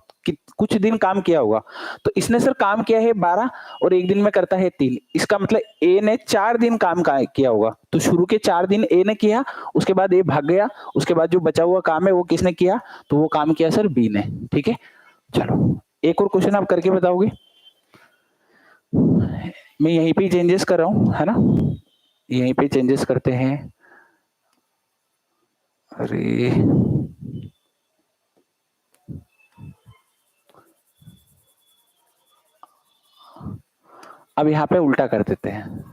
कुछ दिन काम किया होगा। तो इसने सर काम किया है 12 और एक दिन में करता है 3। इसका मतलब ए ने 4 दिन काम किया होगा। तो शुरू के 4 दिन ए ने किया, उसके बाद ए भाग गया, उसके बाद जो बचा हुआ काम है वो किसने किया, तो वो काम किया सर बी ने। ठीक है, चलो एक और क्वेश्चन आप करके बताओगे। मैं यहीं पे चेंजेस कर रहा हूं, है ना, यहीं पे चेंजेस करते हैं। अरे अब यहाँ पे उल्टा कर देते हैं।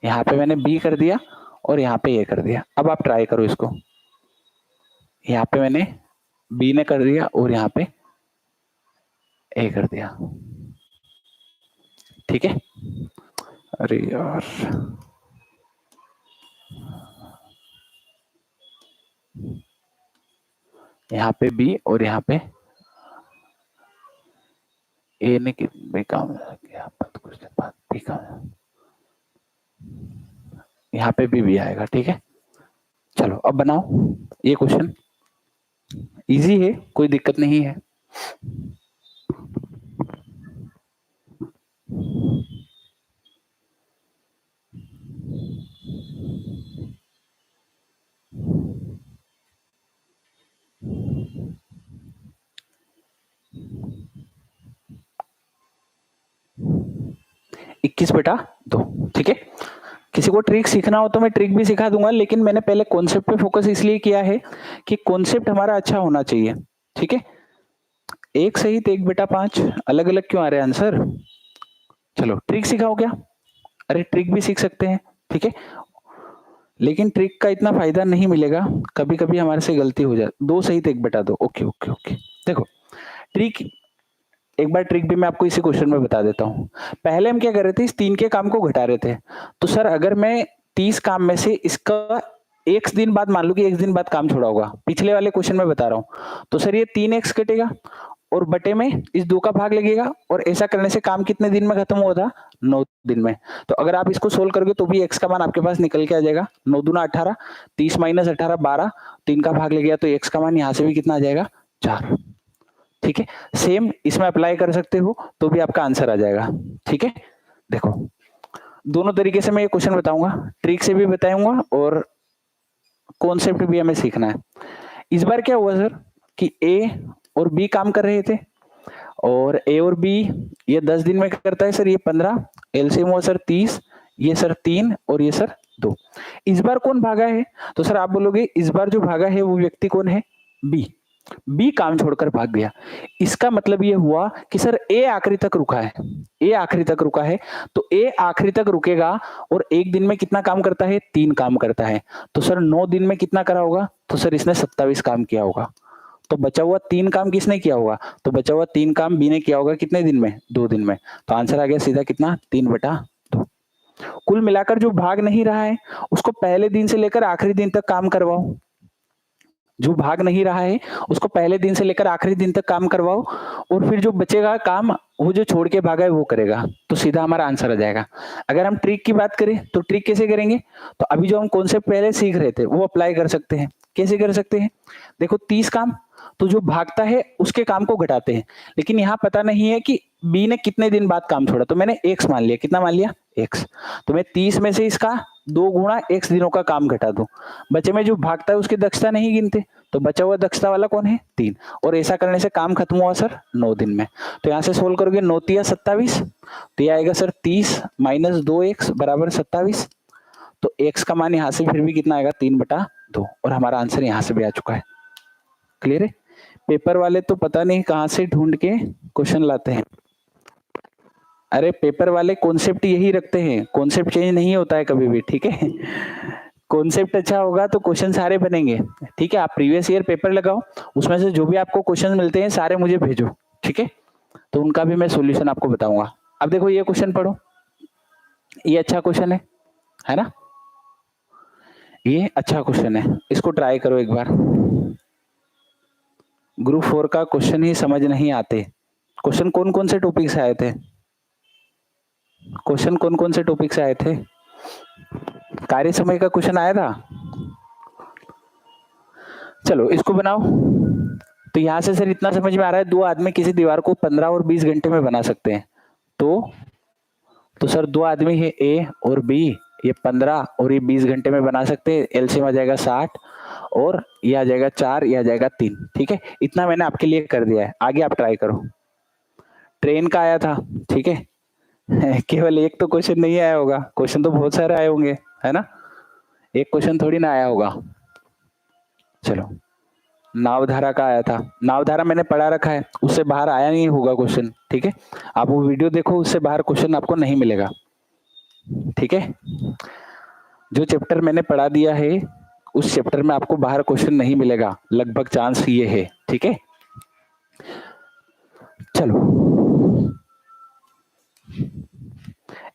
यहाँ पे मैंने बी कर दिया और यहाँ पे ए कर दिया। अब आप ट्राई करो इसको। यहाँ पे मैंने बी ने कर दिया और यहाँ पे ए कर दिया। ठीक है, अरे यार यहाँ पे बी और यहाँ पे ए ने कितने काम किया, कुछ दिन बाद बी काम, यहाँ पे भी आएगा। ठीक है, चलो अब बनाओ ये क्वेश्चन। इजी है, कोई दिक्कत नहीं है। इक्कीस बटा 2। ठीक है, किसी को ट्रिक सीखना हो तो मैं ट्रिक भी सिखा दूंगा, लेकिन मैंने पहले कॉन्सेप्ट पे फोकस इसलिए किया है कि कॉन्सेप्ट हमारा अच्छा होना चाहिए। ठीक है, एक सहित 1 बटा 5 अलग अलग क्यों आ रहे हैं आंसर। चलो ट्रिक सिखाओ क्या, अरे ट्रिक भी सीख सकते हैं। ठीक है, लेकिन ट्रिक का इतना फायदा नहीं मिलेगा, कभी कभी हमारे से गलती हो जाए। 2 सहित 1 बटा 2। ओके ओके ओके, देखो ट्रिक, एक बार ट्रिक भी मैं आपको इसी क्वेश्चन में बता देता हूं। पहले हम क्या कर रहे थे, इस 3 के काम को घटा रहे थे। तो सर अगर मैं 30 काम में से इसका एक दिन बाद, मान लो कि एक दिन बाद काम छोड़ा होगा, पिछले वाले क्वेश्चन में बता रहा हूं, तो सर ये 3x कटेगा और बटे में इस 2 का भाग लगेगा, और ऐसा करने से काम कितने दिन में खत्म हुआ था, 9 दिन में। तो अगर आप इसको सोल्व करोगे तो भी x का मान आपके पास निकल के आ जाएगा, 9 दूना 18, 30 माइनस 18 12, 3 का भाग लग गया, तो x का मान यहाँ से भी कितना आ जाएगा, 4। ठीक है, सेम इसमें अप्लाई कर सकते हो तो भी आपका आंसर आ जाएगा। ठीक है, देखो दोनों तरीके से मैं ये क्वेश्चन बताऊंगा, ट्रिक से भी बताऊंगा और कॉन्सेप्ट भी हमें सीखना है। इस बार क्या हुआ सर कि ए और बी काम कर रहे थे, और ए और बी ये 10 दिन में करता है सर, ये 15, एलसीएम हुआ सर 30, ये सर 3 और ये सर 2। इस बार कौन भागा है, तो सर आप बोलोगे इस बार जो भागा है वो व्यक्ति कौन है, बी। बी काम छोड़कर भाग गया। इसका मतलब ये हुआ कि सर ए आखिरी तक रुका है, ए आखिरी तक रुका है, तो ए आखिरी तक रुकेगा और एक दिन में कितना काम करता है, 3 काम करता है। तो सर 9 दिन में कितना करा होगा, तो सर इसने 27 काम किया होगा। तो बचा हुआ 3 काम किसने किया होगा, तो बचा हुआ 3 काम बी ने किया होगा कितने दिन में, 2 दिन में। तो आंसर आ गया सीधा कितना, 3 बटा 2। कुल मिलाकर जो भाग नहीं रहा है उसको पहले दिन से लेकर आखिरी दिन तक काम करवाओ, जो भाग नहीं रहा है उसको पहले दिन से लेकर आखिरी दिन तक काम करवाओ, और फिर जो बचेगा काम वो जो छोड़ के भागा है वो करेगा, तो सीधा हमारा आंसर आ जाएगा। अगर हम ट्रिक की बात करें तो ट्रिक कैसे करेंगे, तो अभी जो हम कॉन्सेप्ट पहले सीख रहे थे वो अप्लाई कर सकते हैं। कैसे कर सकते हैं, देखो 30 काम, तो जो भागता है उसके काम को घटाते हैं, लेकिन यहाँ पता नहीं है कि बी ने कितने दिन बाद काम छोड़ा, तो मैंने x मान लिया, कितना मान लिया, x। तो मैं 30 में से इसका 2 गुणा x दिनों का काम घटा दूं, बचे में जो भागता है उसकी दक्षता नहीं गिनते, तो बचा हुआ दक्षता वाला कौन है, 3, और ऐसा करने से काम खत्म हुआ सर 9 दिन में। तो यहाँ से सोल्व करोगे 9 तिया 27, तो ये आएगा सर 30 माइनस 2x बराबर 27, तो x का मान यहाँ से फिर भी कितना आएगा, 3 बटा 2, और हमारा आंसर यहाँ से भी आ चुका है। क्लियर है, पेपर वाले तो पता नहीं कहां से ढूंढ के क्वेश्चन लाते हैं। अरे पेपर वाले कॉन्सेप्ट यही रखते हैं, कॉन्सेप्ट चेंज नहीं होता है कभी भी। ठीक है, कॉन्सेप्ट अच्छा होगा तो क्वेश्चन सारे बनेंगे। ठीक है, आप प्रीवियस ईयर पेपर लगाओ, उसमें से जो भी आपको क्वेश्चन मिलते हैं सारे मुझे भेजो। ठीक है, तो उनका भी मैं सॉल्यूशन आपको बताऊंगा। अब देखो ये क्वेश्चन पढ़ो, ये अच्छा क्वेश्चन है ना, ये अच्छा क्वेश्चन है, इसको ट्राई करो एक बार। ग्रुप 4 का क्वेश्चन ही समझ नहीं आते। क्वेश्चन कौन कौन से टॉपिक से आए थे? क्वेश्चन कौन कौन से टॉपिक से आए थे? कार्य समय का क्वेश्चन आया था। चलो इसको बनाओ। तो यहां से सर इतना समझ में आ रहा है, दो आदमी किसी दीवार को 15 और 20 घंटे में बना सकते हैं। तो सर दो आदमी है ए और बी, ये 15 और ये 20 घंटे में बना सकते हैं। एलसीएम आ जाएगा 60 और ये आ जाएगा 4, ये आ जाएगा 3। ठीक है, इतना मैंने आपके लिए कर दिया है, आगे आप ट्राई करो। ट्रेन का आया था, ठीक है केवल एक तो क्वेश्चन नहीं आया होगा, क्वेश्चन तो बहुत सारे आए होंगे, है ना, एक क्वेश्चन थोड़ी ना आया होगा। चलो नावधारा का आया था, नावधारा मैंने पढ़ा रखा है, उससे बाहर आया नहीं होगा क्वेश्चन। ठीक है, आप वो वीडियो देखो, उससे बाहर क्वेश्चन आपको नहीं मिलेगा। ठीक है, जो चैप्टर मैंने पढ़ा दिया है उस चैप्टर में आपको बाहर क्वेश्चन नहीं मिलेगा, लगभग चांस ये है। ठीक है, चलो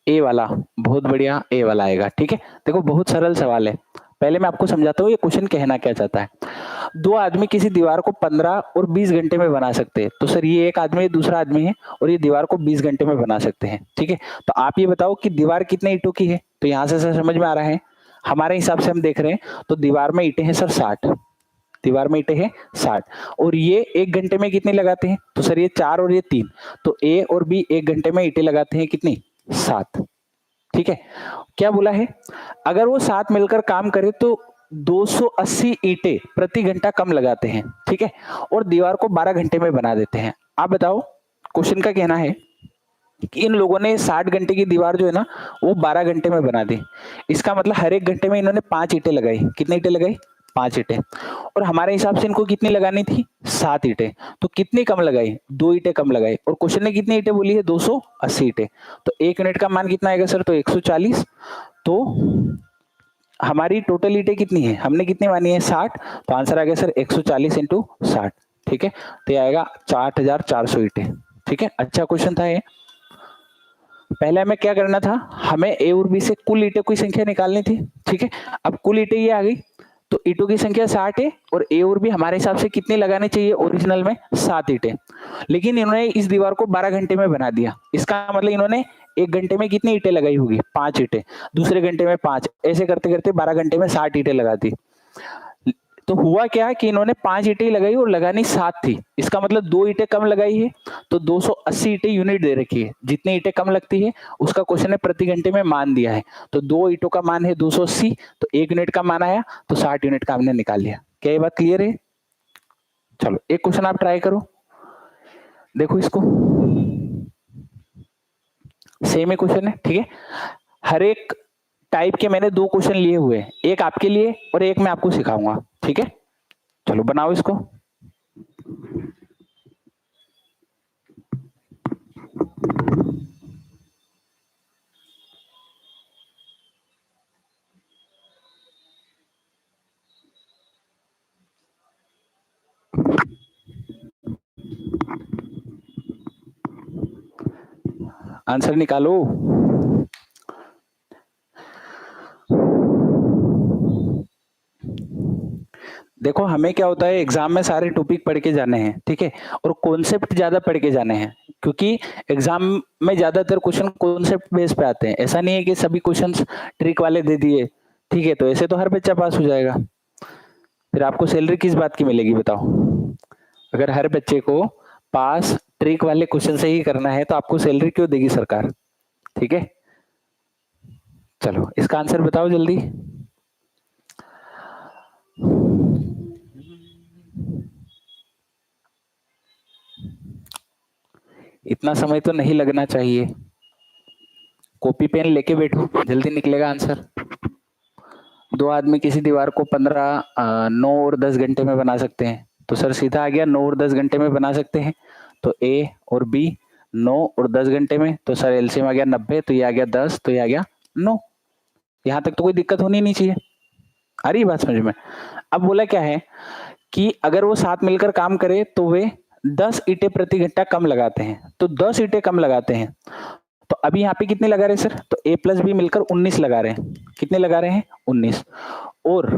ए वाला बहुत बढ़िया, ए वाला आएगा। ठीक है, देखो बहुत सरल सवाल है, पहले मैं आपको समझाता हूँ ये क्वेश्चन कहना क्या चाहता है। दो आदमी किसी दीवार को 15 और 20 घंटे में बना सकते हैं। तो सर ये एक आदमी दूसरा आदमी है और ये दीवार को 20 घंटे में बना सकते हैं। ठीक है, तो आप ये बताओ कि दीवार कितने ईंटों की है। तो यहां से सर समझ में आ रहा है, हमारे हिसाब से हम देख रहे हैं तो दीवार में ईंटें हैं सर 60, दीवार में ईंटें हैं 60, और ये एक घंटे में कितनी लगाते हैं। तो सर ये 4 और ये 3, तो ए और बी एक घंटे में ईंटें लगाते हैं कितनी, 7। ठीक है, क्या बोला है, अगर वो 7 मिलकर काम करे तो 280 ईंटें प्रति घंटा कम लगाते हैं। ठीक है, और दीवार को 12 घंटे में बना देते हैं। आप बताओ, क्वेश्चन का कहना है कि इन लोगों ने 60 घंटे की दीवार जो है ना वो 12 घंटे में बना दी। इसका मतलब हर एक घंटे में इन्होंने 5 ईंटें लगाई। कितनी ईंटें लगाई, 5 ईंटें, और हमारे हिसाब से इनको कितनी लगानी थी, 7 ईंटें, तो कितनी कम लगाई, 2 ईंटें कम लगाई। और क्वेश्चन ने कितनी ईंटें बोली है, 280 ईंटें, तो एक यूनिट का मान कितना आएगा सर, तो 140। तो हमारी टोटल ईंटें कितनी है, हमने कितनी मानी है, 60, तो आंसर आ गया सर 140 इंटू 60। ठीक है, तो ये आएगा 6400 ईंटें। ठीक है, अच्छा क्वेश्चन था ये। पहले हमें क्या करना था, हमें ए और बी से कुल ईंटों की संख्या निकालनी थी। ठीक है, अब कुल ईंटें ये आ गई, तो ईंटों की संख्या 60 है और ए और बी हमारे हिसाब से कितनी लगानी चाहिए, ओरिजिनल में 7 ईंटें, लेकिन इन्होंने इस दीवार को 12 घंटे में बना दिया। इसका मतलब इन्होंने एक घंटे में कितनी ईंटें लगाई होगी, 5 ईंटें, दूसरे घंटे में 5, ऐसे करते करते 12 घंटे में 60 ईंटें लगा दी। तो हुआ क्या कि इन्होंने 5 ईंटें लगाई और लगानी 7 थी, इसका मतलब 2 ईंटें कम लगाई है, तो 280 ईंटें यूनिट दे रखी है। जितनी ईंटें कम लगती है उसका क्वेश्चन ने प्रति घंटे में मान दिया है, तो 2 ईंटों का मान है 280, तो 1 यूनिट का मान आया, तो 60 यूनिट का हमने निकाल लिया। क्या ये बात क्लियर है? चलो एक क्वेश्चन आप ट्राई करो, देखो इसको, सेम ही क्वेश्चन है। ठीक है, हर एक टाइप के मैंने 2 क्वेश्चन लिए हुए हैं, एक आपके लिए और एक मैं आपको सिखाऊंगा। ठीक है, चलो बनाओ इसको। आंसर निकालो। देखो हमें क्या होता है, एग्जाम में सारे टॉपिक पढ़ के जाने हैं। ठीक है, और कॉन्सेप्ट ज्यादा पढ़ के जाने हैं, क्योंकि एग्जाम में ज्यादातर क्वेश्चन कॉन्सेप्ट बेस पे आते हैं। ऐसा नहीं है कि सभी क्वेश्चंस ट्रिक वाले दे दिए। ठीक है, तो ऐसे तो हर बच्चा पास हो जाएगा, फिर आपको सैलरी किस बात की मिलेगी बताओ। अगर हर बच्चे को पास ट्रिक वाले क्वेश्चन से ही करना है तो आपको सैलरी क्यों देगी सरकार। ठीक है, चलो इसका आंसर बताओ जल्दी। इतना समय तो नहीं लगना चाहिए, कॉपी पेन लेके बैठो, जल्दी निकलेगा आंसर। दो आदमी किसी दीवार को 15, 9 और 10 घंटे में बना सकते हैं। तो सर सीधा आ गया 9 और 10 घंटे में बना सकते हैं, तो ए और बी 9 और 10 घंटे में, तो सर एलसीएम आ गया 90, तो ये आ गया 10, तो ये आ गया 9। यहां तक तो कोई दिक्कत होनी नहीं चाहिए। आ रही बात समझ में? अब बोला क्या है कि अगर वो साथ मिलकर काम करे तो वे 10 ईंटें प्रति घंटा कम लगाते हैं, तो 10 ईंटें कम लगाते हैं। तो अभी यहाँ पे कितने लगा रहे हैं सर? तो ए प्लस बी मिलकर 19 लगा रहे हैं। कितने लगा रहे हैं? 19। और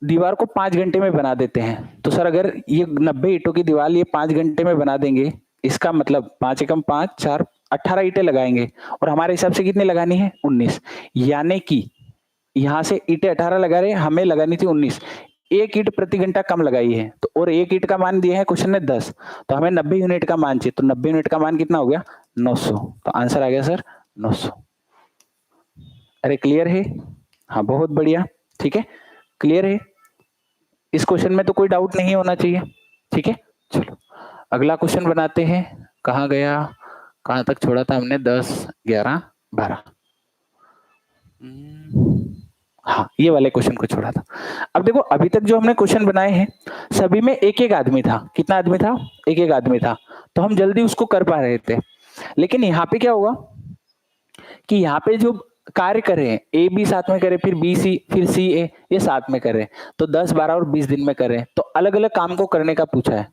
दीवार को 5 घंटे में बना देते हैं। तो सर अगर ये 90 ईंटों की दीवार ये 5 घंटे में बना देंगे, इसका मतलब 5 एकम 5 4 18 ईंटें लगाएंगे और हमारे हिसाब से कितनी लगानी है? 19। यानी कि यहाँ से ईंटें 18 लगा रहे हैं, हमें लगानी थी 19। एक ईंट प्रति घंटा कम लगाई है तो, और एक ईंट का मान दिया है क्वेश्चन ने 10, तो हमें 90 यूनिट का मान चाहिए। तो 90 यूनिट का मान कितना हो गया? 900। तो आंसर आ गया सर 900। अरे क्लियर है? हाँ बहुत बढ़िया, ठीक है, क्लियर है। इस क्वेश्चन में तो कोई डाउट नहीं होना चाहिए, ठीक है। चलो अगला क्वेश्चन बनाते हैं। कहाँ गया, कहाँ तक छोड़ा था हमने? 10 11 12। हाँ ये वाले क्वेश्चन को छोड़ा था। अब देखो अभी तक जो हमने क्वेश्चन बनाए हैं सभी में एक एक आदमी था। कितना आदमी था? एक एक आदमी था, तो हम जल्दी उसको कर पा रहे थे। लेकिन यहाँ पे क्या हुआ कि यहाँ पे जो कार्य कर रहे हैं, ए बी साथ में करे, फिर बी सी, फिर सी ए, ये साथ में कर रहे हैं, तो 10 12 और 20 दिन में कर रहे हैं। तो अलग अलग काम को करने का पूछा है,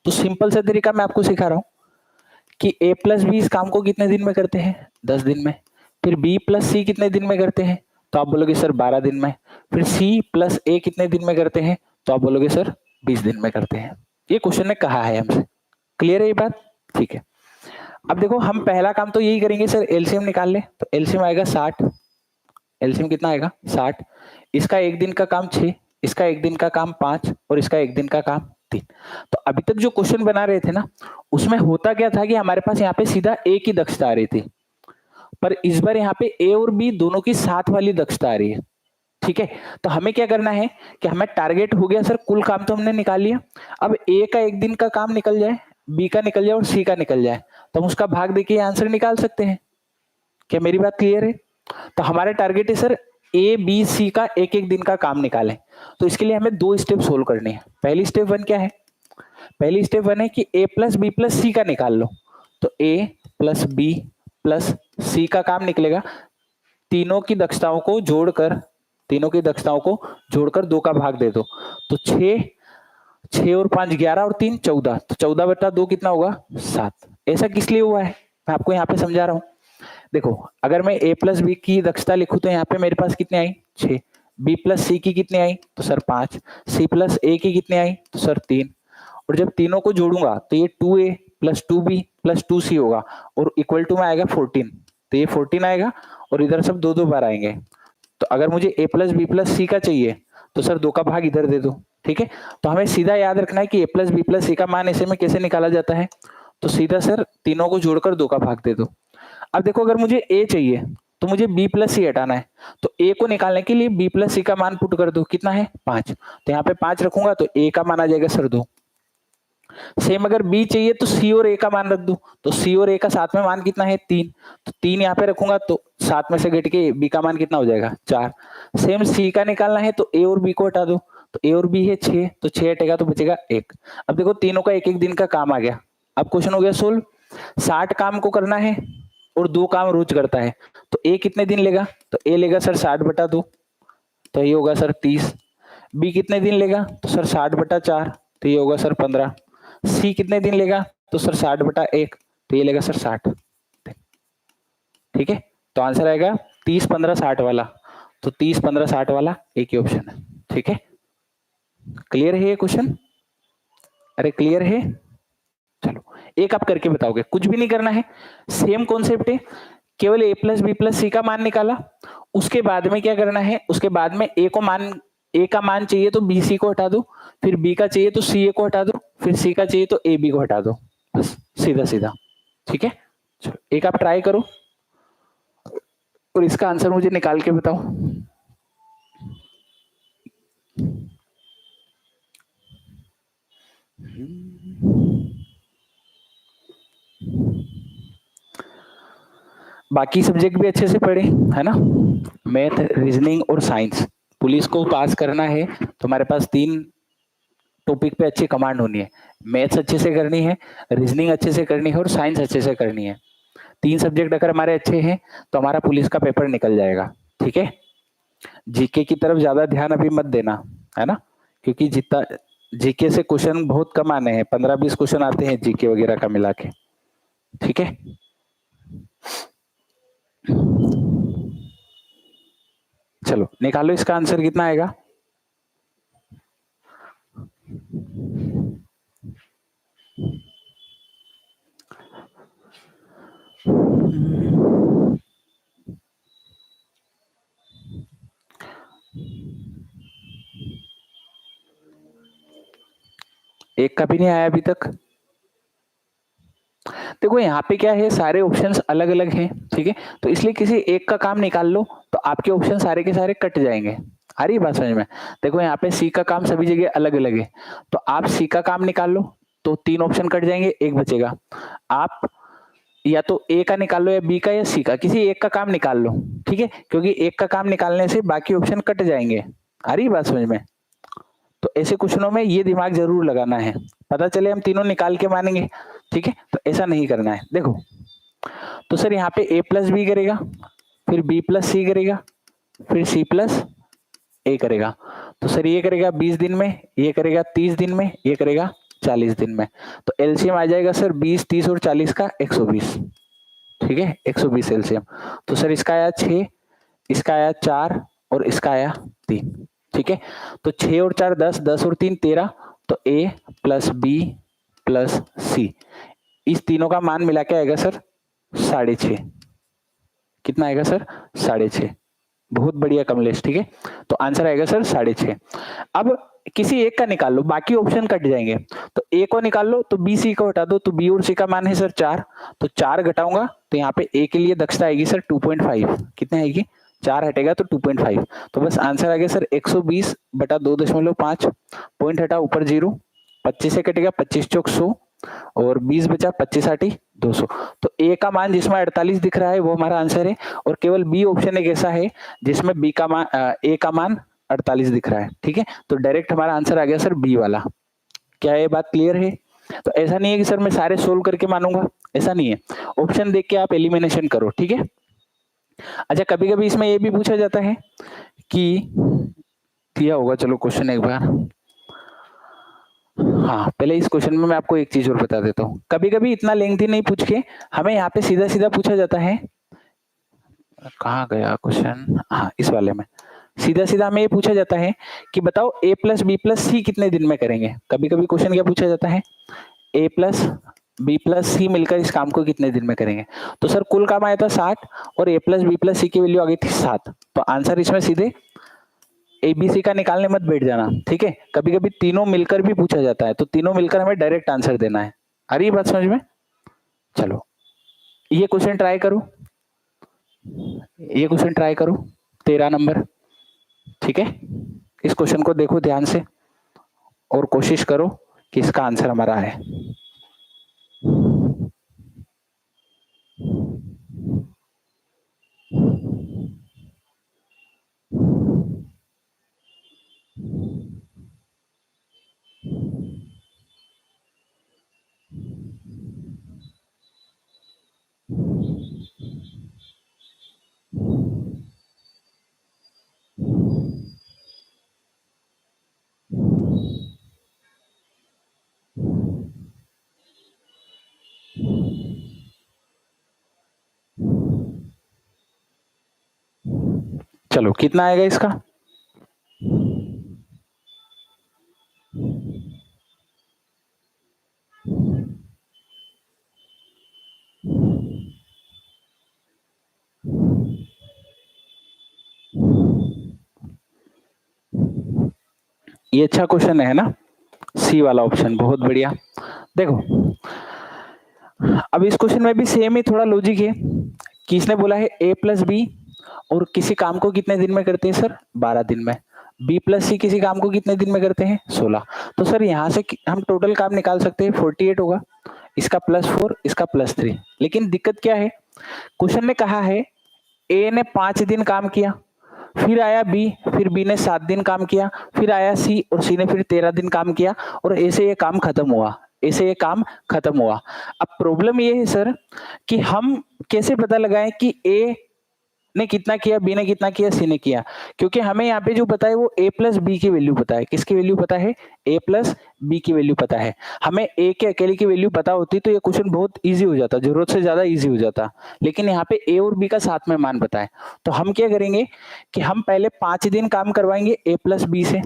तो सिंपल सा तरीका मैं आपको सिखा रहा हूँ कि ए प्लस बी इस काम को कितने दिन में करते हैं? 10 दिन में। फिर बी प्लस सी कितने दिन में करते हैं? तो आप बोलोगे सर 12 दिन में। फिर सी प्लस ए कितने दिन में करते हैं? तो आप बोलोगे सर 20 दिन में करते हैं। ये क्वेश्चन ने कहा है हमसे। क्लियर है ये बात? ठीक है। अब देखो हम पहला काम तो यही करेंगे सर, एलसीएम निकाल ले। तो एलसीएम आएगा 60। एलसीएम कितना आएगा? 60। इसका एक दिन का काम 6, इसका एक दिन का काम 5 और इसका एक दिन का काम 3। तो अभी तक जो क्वेश्चन बना रहे थे ना, उसमें होता क्या था कि हमारे पास यहाँ पे सीधा ए की दक्षता आ रही थी, पर इस बार यहाँ पे ए और बी दोनों की साथ वाली दक्षता आ रही है, ठीक है। तो हमें क्या करना है कि हमें टारगेट हो गया सर, कुल काम तो हमने निकाल लिया। अब ए का एक दिन का काम निकल जाए, बी का निकल जाए और सी का निकल जाए, तो हम उसका भाग देके आंसर निकाल सकते हैं। क्या मेरी बात क्लियर है? तो हमारे टारगेट है सर ए बी सी का एक एक दिन का काम निकालें। तो इसके लिए हमें 2 स्टेप सोल्व करनी है। पहली स्टेप 1 क्या है? पहली स्टेप 1 है कि ए प्लस बी प्लस सी का निकाल लो। तो ए प्लस बी प्लस सी का काम निकलेगा, तीनों की दक्षताओं को जोड़कर, तीनों की दक्षताओं को जोड़कर 2 का भाग दे दो। तो 6 6 और 5 11 और 3 14, तो 14/2 कितना होगा? 7। ऐसा किस लिए हुआ है मैं आपको यहाँ पे समझा रहा हूँ। देखो अगर मैं a प्लस बी की दक्षता लिखूं तो यहाँ पे मेरे पास कितनी आई? 6। b प्लस सी की कितनी आई? तो सर 5। c प्लस a की कितनी आई? तो सर 3। और जब तीनों को जोड़ूंगा तो ये 2a plus 2b plus 2c होगा और इक्वल टू में आएगा 14। तो ये 14 आएगा और इधर सब 2 2 बार आएंगे। तो अगर मुझे a प्लस बी प्लस सी का चाहिए तो सर 2 का भाग इधर दे दो, ठीक है। तो हमें सीधा याद रखना है कि a प्लस बी प्लस सी का मान ऐसे में कैसे निकाला जाता है। तो सीधा सर तीनों को जोड़कर 2 का भाग दे दो। अब देखो अगर मुझे a चाहिए तो मुझे b प्लस सी हटाना है, तो a को निकालने के लिए b प्लस सी का मान पुट कर दो। कितना है? 5। तो यहाँ पे 5 रखूंगा तो a का मान आ जाएगा सर 2। सेम अगर b चाहिए तो c और a का मान रख दो, तो c और a का साथ में मान कितना है? 3। तो 3 यहाँ पे रखूंगा तो 7 में से घट के b का मान कितना हो जाएगा? 4। सेम c का निकालना है तो a और b को हटा दो, तो a और b है 6, तो 6 हटेगा तो बचेगा 1। अब देखो तीनों का एक एक दिन का काम आ गया। अब क्वेश्चन हो गया सोल्व। 60 काम को करना है और 2 काम रोज करता है, तो a कितने दिन लेगा? तो a लेगा सर 60/2, तो ये होगा सर 30। b कितने दिन लेगा? तो सर 60/4, तो ये होगा सर 15। सी कितने दिन लेगा? तो सर 60/1, तो ये लेगा सर 60। ठीक है, तो आंसर आएगा 30 15 60 वाला। तो 30 15 60 वाला एक ही ऑप्शन है। ठीक है, क्लियर है ये क्वेश्चन? अरे क्लियर है? चलो एक आप करके बताओगे, कुछ भी नहीं करना है, सेम कॉन्सेप्ट है, केवल a प्लस बी प्लस सी का मान निकाला। उसके बाद में क्या करना है, उसके बाद में a का मान चाहिए तो बी सी को हटा दो, फिर b का चाहिए तो सी ए को हटा दो, फिर c का चाहिए तो ए बी को हटा दो, बस सीधा सीधा। ठीक है, चलो एक आप ट्राई करो और इसका आंसर मुझे निकाल के बताओ। बाकी सब्जेक्ट भी अच्छे से पढ़े है ना, मैथ रीजनिंग और साइंस। पुलिस को पास करना है तो हमारे पास 3 टॉपिक पे अच्छी कमांड होनी है। मैथ्स अच्छे से करनी है, रीजनिंग अच्छे से करनी है और साइंस अच्छे से करनी है। 3 सब्जेक्ट अगर हमारे अच्छे हैं तो हमारा पुलिस का पेपर निकल जाएगा। ठीक है, जीके की तरफ ज्यादा ध्यान अभी मत देना, है ना, क्योंकि जितना जीके से क्वेश्चन बहुत कम आने हैं, 15-20 क्वेश्चन आते हैं जीके वगैरह का मिला के, ठीक है। चलो निकालो इसका आंसर कितना आएगा। एक का भी नहीं आया अभी तक। देखो यहाँ पे क्या है, सारे ऑप्शंस अलग अलग हैं, ठीक है, तो इसलिए किसी एक का काम निकाल लो तो आपके ऑप्शन सारे के सारे कट जाएंगे। आ रही बात समझ में। देखो यहाँ पे सी का काम सभी जगह अलग अलग है, तो आप सी का काम निकाल लो तो 3 ऑप्शन कट जाएंगे, एक बचेगा। आप या तो ए का निकाल लो या बी का या सी का, किसी एक का काम निकाल लो, ठीक है, क्योंकि एक का काम निकालने से बाकी ऑप्शन कट जाएंगे। आ रही बात समझ में। तो ऐसे क्वेश्चनों में ये दिमाग जरूर लगाना है, पता चले हम तीनों निकाल के मानेंगे, ठीक है, तो ऐसा नहीं करना है। देखो तो सर यहाँ पे ए प्लस बी करेगा, फिर बी प्लस सी करेगा, फिर सी प्लस ए करेगा, तो सर ये करेगा 20 दिन में, ये करेगा 30 दिन में, ये करेगा 40 दिन में, तो एलसीएम आ जाएगा सर 20, 30 और 40 का 120, ठीक है, 120 एलसीएम। तो सर इसका आया 6, इसका आया 4 और इसका आया 3, ठीक है, तो 6 और 4 10, 10 और 3 13, तो ए प्लस बी प्लस सी, इस तीनों का मान मिला के आएगा सर 6.5। कितना आएगा सर 6.5। बहुत बढ़िया कमलेश, ठीक है, तो आंसर आएगा सर 6.5। अब किसी एक का निकाल लो, बाकी ऑप्शन कट जाएंगे, तो ए को निकाल लो तो बी सी को हटा दो, तो बी और सी का मान है सर 4, तो 4 घटाऊंगा तो यहाँ पे ए के लिए दक्षता आएगी सर 2.5। कितने आएगी, 4 हटेगा तो 2.5, तो बस आंसर आ गया सर 120 बटा 2.5, पॉइंट हटा ऊपर 0, 25 से कटेगा 25 चौक 100 और 20 बचा 25 आठी 200, तो ए का मान जिसमें 48 दिख रहा है वो हमारा आंसर है, और केवल बी ऑप्शन एक ऐसा है जिसमें बी का मान ए का मान 48 दिख रहा है, ठीक है, तो डायरेक्ट हमारा आंसर आ गया सर बी वाला। क्या ये बात क्लियर है। तो ऐसा नहीं है कि सर मैं सारे सोल्व करके मानूंगा, ऐसा नहीं है, ऑप्शन देख के आप एलिमिनेशन करो, ठीक है। अच्छा कभी कभी इसमें ये भी पूछा जाता है कि किया होगा, चलो क्वेश्चन एक बार, हाँ पहले इस क्वेश्चन में मैं आपको एक चीज और बता देता हूँ, कभी कभी इतना लेंथी नहीं पूछ के हमें यहाँ पे सीधा सीधा पूछा जाता है, कहाँ गया क्वेश्चन, हाँ इस वाले में सीधा सीधा हमें ये पूछा जाता है कि बताओ a प्लस बी प्लस सी कितने दिन में करेंगे। कभी कभी क्वेश्चन क्या पूछा जाता है, a प्लस बी प्लस सी मिलकर इस काम को कितने दिन में करेंगे, तो सर कुल काम आया था 60 और a प्लस बी प्लस सी की वैल्यू आ गई थी 7, तो आंसर इसमें सीधे एबीसी का निकालने मत बैठ जाना, ठीक है, कभी कभी तीनों मिलकर भी पूछा जाता है, तो तीनों मिलकर हमें डायरेक्ट आंसर देना है। आ रही बात समझ में। चलो ये क्वेश्चन ट्राई करो, ये क्वेश्चन ट्राई करो 13 नंबर, ठीक है, इस क्वेश्चन को देखो ध्यान से और कोशिश करो कि इसका आंसर हमारा है। चलो कितना आएगा इसका, ये अच्छा क्वेश्चन है ना, सी वाला ऑप्शन बहुत बढ़िया। देखो अब इस क्वेश्चन में भी सेम ही थोड़ा लॉजिक है कि इसने बोला है a प्लस बी और किसी काम को कितने दिन में करते हैं सर 12 दिन में, b प्लस सी किसी काम को कितने दिन में करते हैं 16, तो सर यहाँ से हम टोटल काम निकाल सकते हैं 48 होगा, इसका +4 इसका +3, लेकिन दिक्कत क्या है, क्वेश्चन ने कहा है a ने 5 दिन काम किया, फिर आया बी, फिर बी ने 7 दिन काम किया, फिर आया सी और सी ने फिर 13 दिन काम किया, और ऐसे ये काम खत्म हुआ, ऐसे ये काम खत्म हुआ। अब प्रॉब्लम ये है सर कि हम कैसे पता लगाएं कि ए ने कितना किया, बी ने कितना किया, सी ने किया, क्योंकि हमें यहाँ पे जो पता है वो ए प्लस बी की वैल्यू पता है। किसकी वैल्यू पता है? ए प्लस बी की वैल्यू पता है। हमें ए के अकेले की वैल्यू पता होती तो ये क्वेश्चन बहुत इजी हो जाता, जरूरत से ज्यादा इजी हो जाता, लेकिन यहाँ पे ए और बी का साथ में मान पता है। तो हम क्या करेंगे कि हम पहले 5 दिन काम करवाएंगे ए प्लस बी से,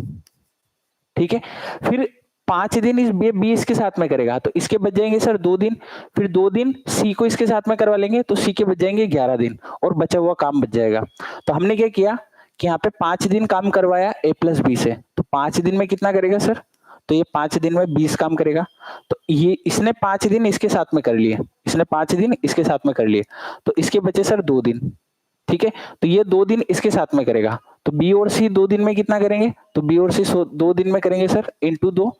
ठीक है, फिर 5 दिन इस बी इसके साथ में करेगा तो इसके बच जाएंगे सर 2 दिन, फिर 2 दिन सी को इसके साथ में करवा लेंगे तो सी के बच जाएंगे 11 दिन और बचा हुआ काम बच जाएगा। तो हमने क्या किया कि यहाँ पे 5 दिन काम करवाया ए प्लस बी से, तो 5 दिन में कितना करेगा सर? तो ये 5 दिन में 20 काम करेगा। तो ये इसने 5 दिन इसके साथ में कर लिए, इसने 5 दिन इसके साथ में कर लिए, तो इसके बचे सर 2 दिन, ठीक है। तो ये 2 दिन इसके साथ में करेगा, तो बी और सी 2 दिन में कितना करेंगे? तो बी और सी 2 दिन में करेंगे सर इंटू 2,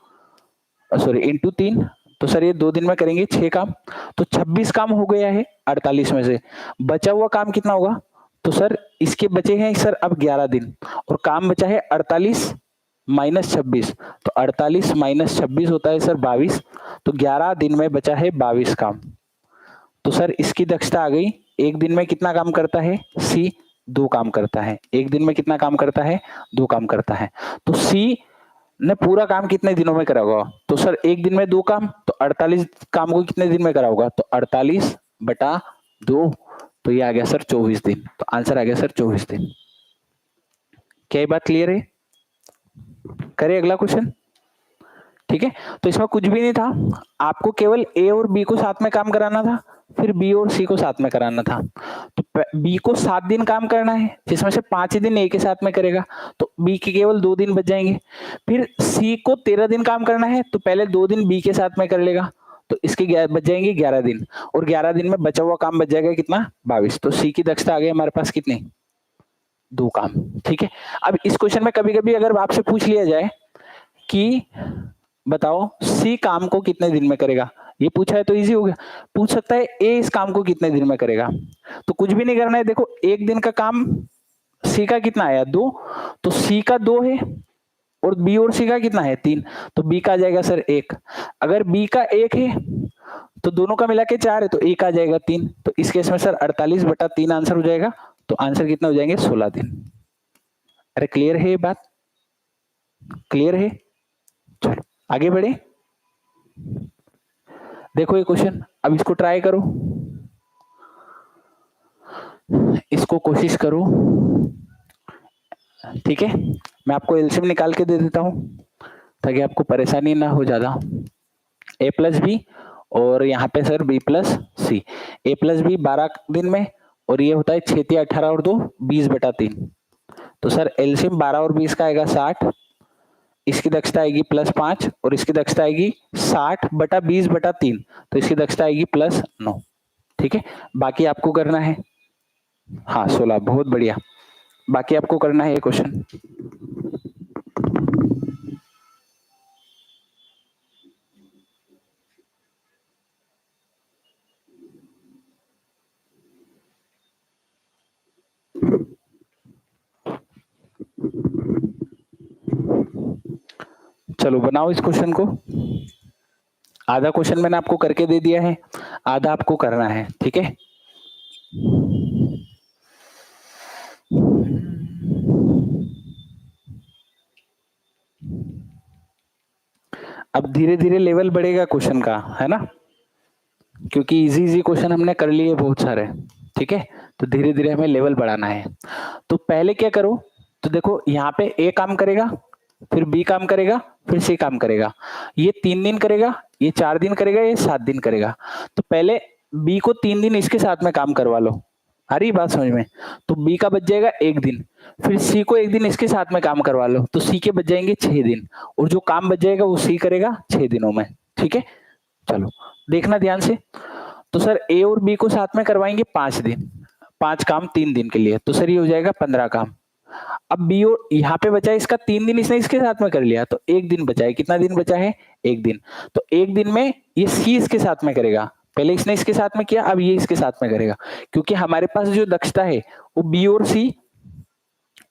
सॉरी इंटू 3, तो सर ये 2 दिन में करेंगे 6 काम, तो 26 काम हो गया है 48 में से। बचा हुआ काम कितना होगा? तो सर इसके बचे हैं सर अब 11 दिन और काम बचा है 48 माइनस 26, तो 48 माइनस 26 होता है सर 22, तो 11 दिन में बचा है 22 काम। तो सर इसकी दक्षता आ गई, एक दिन में कितना काम करता है सी? 2 काम करता है। एक दिन में कितना काम करता है? 2 काम करता है। तो सी ने पूरा काम कितने दिनों में करा होगा? तो सर एक दिन में 2 काम, तो 48 काम को कितने दिन में करा होगा? तो 48 बटा 2, तो ये आ गया सर 24 दिन। तो आंसर आ गया सर 24 दिन। क्या ये बात क्लियर है? करें अगला क्वेश्चन, ठीक है। तो इसमें कुछ भी नहीं था, आपको केवल ए और बी को साथ में काम कराना था, फिर बी और सी को साथ में कराना था। तो बी को 7 दिन काम करना है, जिसमें से 5 दिन ए के साथ में करेगा, तो बी के केवल 2 दिन बच जाएंगे। फिर सी को 13 दिन काम करना है, तो पहले 2 दिन बी के साथ में कर लेगा, तो इसके बच जाएंगे 11 दिन, और 11 दिन में बचा हुआ काम बच जाएगा कितना? 22। तो सी की दक्षता आ गई हमारे पास कितनी? 2 काम, ठीक है। अब इस क्वेश्चन में कभी कभी अगर आपसे पूछ लिया जाए कि बताओ सी काम को कितने दिन में करेगा, ये पूछा है तो इजी हो गया। पूछ सकता है ए इस काम को कितने दिन में करेगा, तो कुछ भी नहीं करना है। देखो एक दिन का काम सी का कितना आया? 2, तो सी का 2 है और बी और सी का कितना है? 3, तो बी का आ जाएगा सर 1। अगर बी का 1 है तो दोनों का मिला के 4 है, तो ए का आ जाएगा 3। तो इस केस में सर 48 बटा 3 आंसर हो जाएगा। तो आंसर कितना हो जाएंगे? 16 दिन। अरे क्लियर है ये बात? क्लियर है? चलो आगे बढ़े। देखो ये क्वेश्चन, अब इसको ट्राई करो, इसको कोशिश करो, ठीक है। मैं आपको एलसीएम निकाल के दे देता हूं ताकि आपको परेशानी ना हो ज्यादा। ए प्लस बी और यहाँ पे सर बी प्लस सी। ए प्लस बी 12 दिन में, और ये होता है 6 × 18 और 2 20 बटा 3। तो सर एलसीएम 12 और 20 का आएगा 60, इसकी दक्षता आएगी +5 और इसकी दक्षता आएगी 60 बटा 20 बटा 3, तो इसकी दक्षता आएगी +9, ठीक है। बाकी आपको करना है, हाँ 16, बहुत बढ़िया। बाकी आपको करना है ये क्वेश्चन। चलो बनाओ इस क्वेश्चन को। आधा क्वेश्चन मैंने आपको करके दे दिया है, आधा आपको करना है, ठीक है। अब धीरे धीरे लेवल बढ़ेगा क्वेश्चन का, है ना, क्योंकि इजी इजी क्वेश्चन हमने कर लिए बहुत सारे, ठीक है। तो धीरे धीरे हमें लेवल बढ़ाना है। तो पहले क्या करो, तो देखो यहाँ पे ए काम करेगा, फिर बी काम करेगा, फिर सी काम करेगा। ये 3 दिन करेगा, ये 4 दिन करेगा, ये 7 दिन करेगा। तो पहले बी को 3 दिन इसके साथ में काम करवा लो, आ रही बात समझ में? तो बी का बच जाएगा 1 दिन, फिर सी को 1 दिन इसके साथ में काम करवा लो, तो सी के बच जाएंगे 6 दिन, और जो काम बच जाएगा वो सी करेगा 6 दिनों में, ठीक है। चलो देखना ध्यान से। तो सर ए और बी को साथ में करवाएंगे 5 दिन, 5 काम 3 दिन के लिए, तो सर ये हो जाएगा 15 काम। अब बी और यहाँ पे बचा है इसका 3 दिन इसने इसके साथ में कर लिया, तो 1 दिन बचा है। कितना दिन बचा है? 1 दिन। तो 1 दिन में ये सी इसके साथ में करेगा, पहले इसने इसके साथ में किया, अब ये इसके साथ में करेगा, क्योंकि हमारे पास जो दक्षता है वो बी और सी,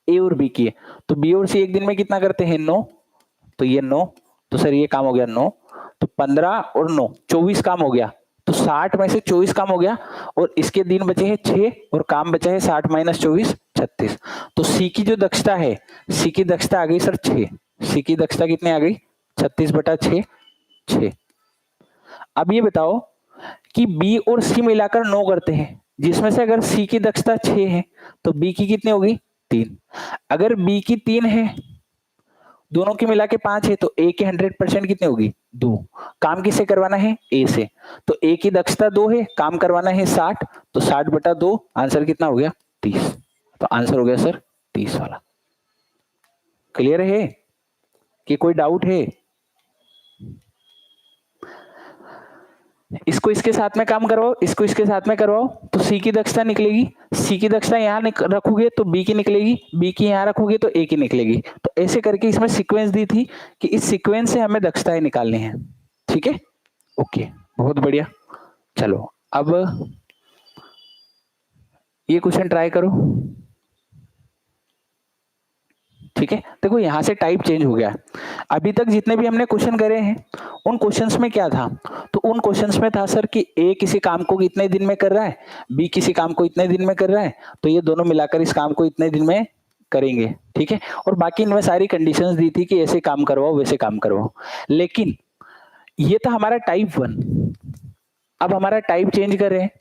ए और बी की है। तो बी और सी 1 दिन में कितना करते हैं? 9, तो ये 9, तो सर ये काम हो गया 9, तो 15 और 9 24 काम हो गया। तो 60 में से 24 काम हो गया और इसके दिन बचे हैं 6 और काम बचा है 60 माइनस 24 36। तो सी की जो दक्षता है, सी की दक्षता आ गई सर 6। सी की दक्षता कितनी आ गई? 36/6 6। अब ये बताओ कि बी और सी मिलाकर 9 करते हैं, जिसमें से अगर सी की दक्षता 6 है तो बी की कितनी होगी? 3। अगर बी की 3 है, दोनों की मिला के 5 है, तो ए की 100% कितनी होगी? 2। काम किससे करवाना है? ए से। तो ए की दक्षता 2 है, काम करवाना है 60, तो 60/2, आंसर कितना हो गया? 30। तो आंसर हो गया सर 30 वाला। क्लियर है कि कोई डाउट है? इसको इसके साथ में काम करवाओ, इसको इसके साथ में करवाओ, तो सी की दक्षता निकलेगी। सी की दक्षता यहाँ रखोगे तो बी की निकलेगी, बी की यहाँ रखोगे तो ए की निकलेगी। तो ऐसे करके इसमें सीक्वेंस दी थी कि इस सीक्वेंस से हमें दक्षताएं निकालनी है। ठीक है, ओके, बहुत बढ़िया। चलो अब ये क्वेश्चन ट्राई करो। ठीक है, देखो यहां से टाइप चेंज हो गया। अभी तक जितने भी हमने क्वेश्चन करे हैं उन क्वेश्चंस में क्या था? तो उन क्वेश्चंस में था सर कि ए किसी काम को इतने दिन में कर रहा है, बी किसी काम को इतने दिन में कर रहा है, तो ये दोनों मिलाकर इस काम को इतने दिन में करेंगे। ठीक है, और बाकी इनमें सारी कंडीशंस दी थी कि ऐसे काम करवाओ वैसे काम करवाओ। लेकिन ये था हमारा टाइप 1। अब हमारा टाइप चेंज कर रहे हैं।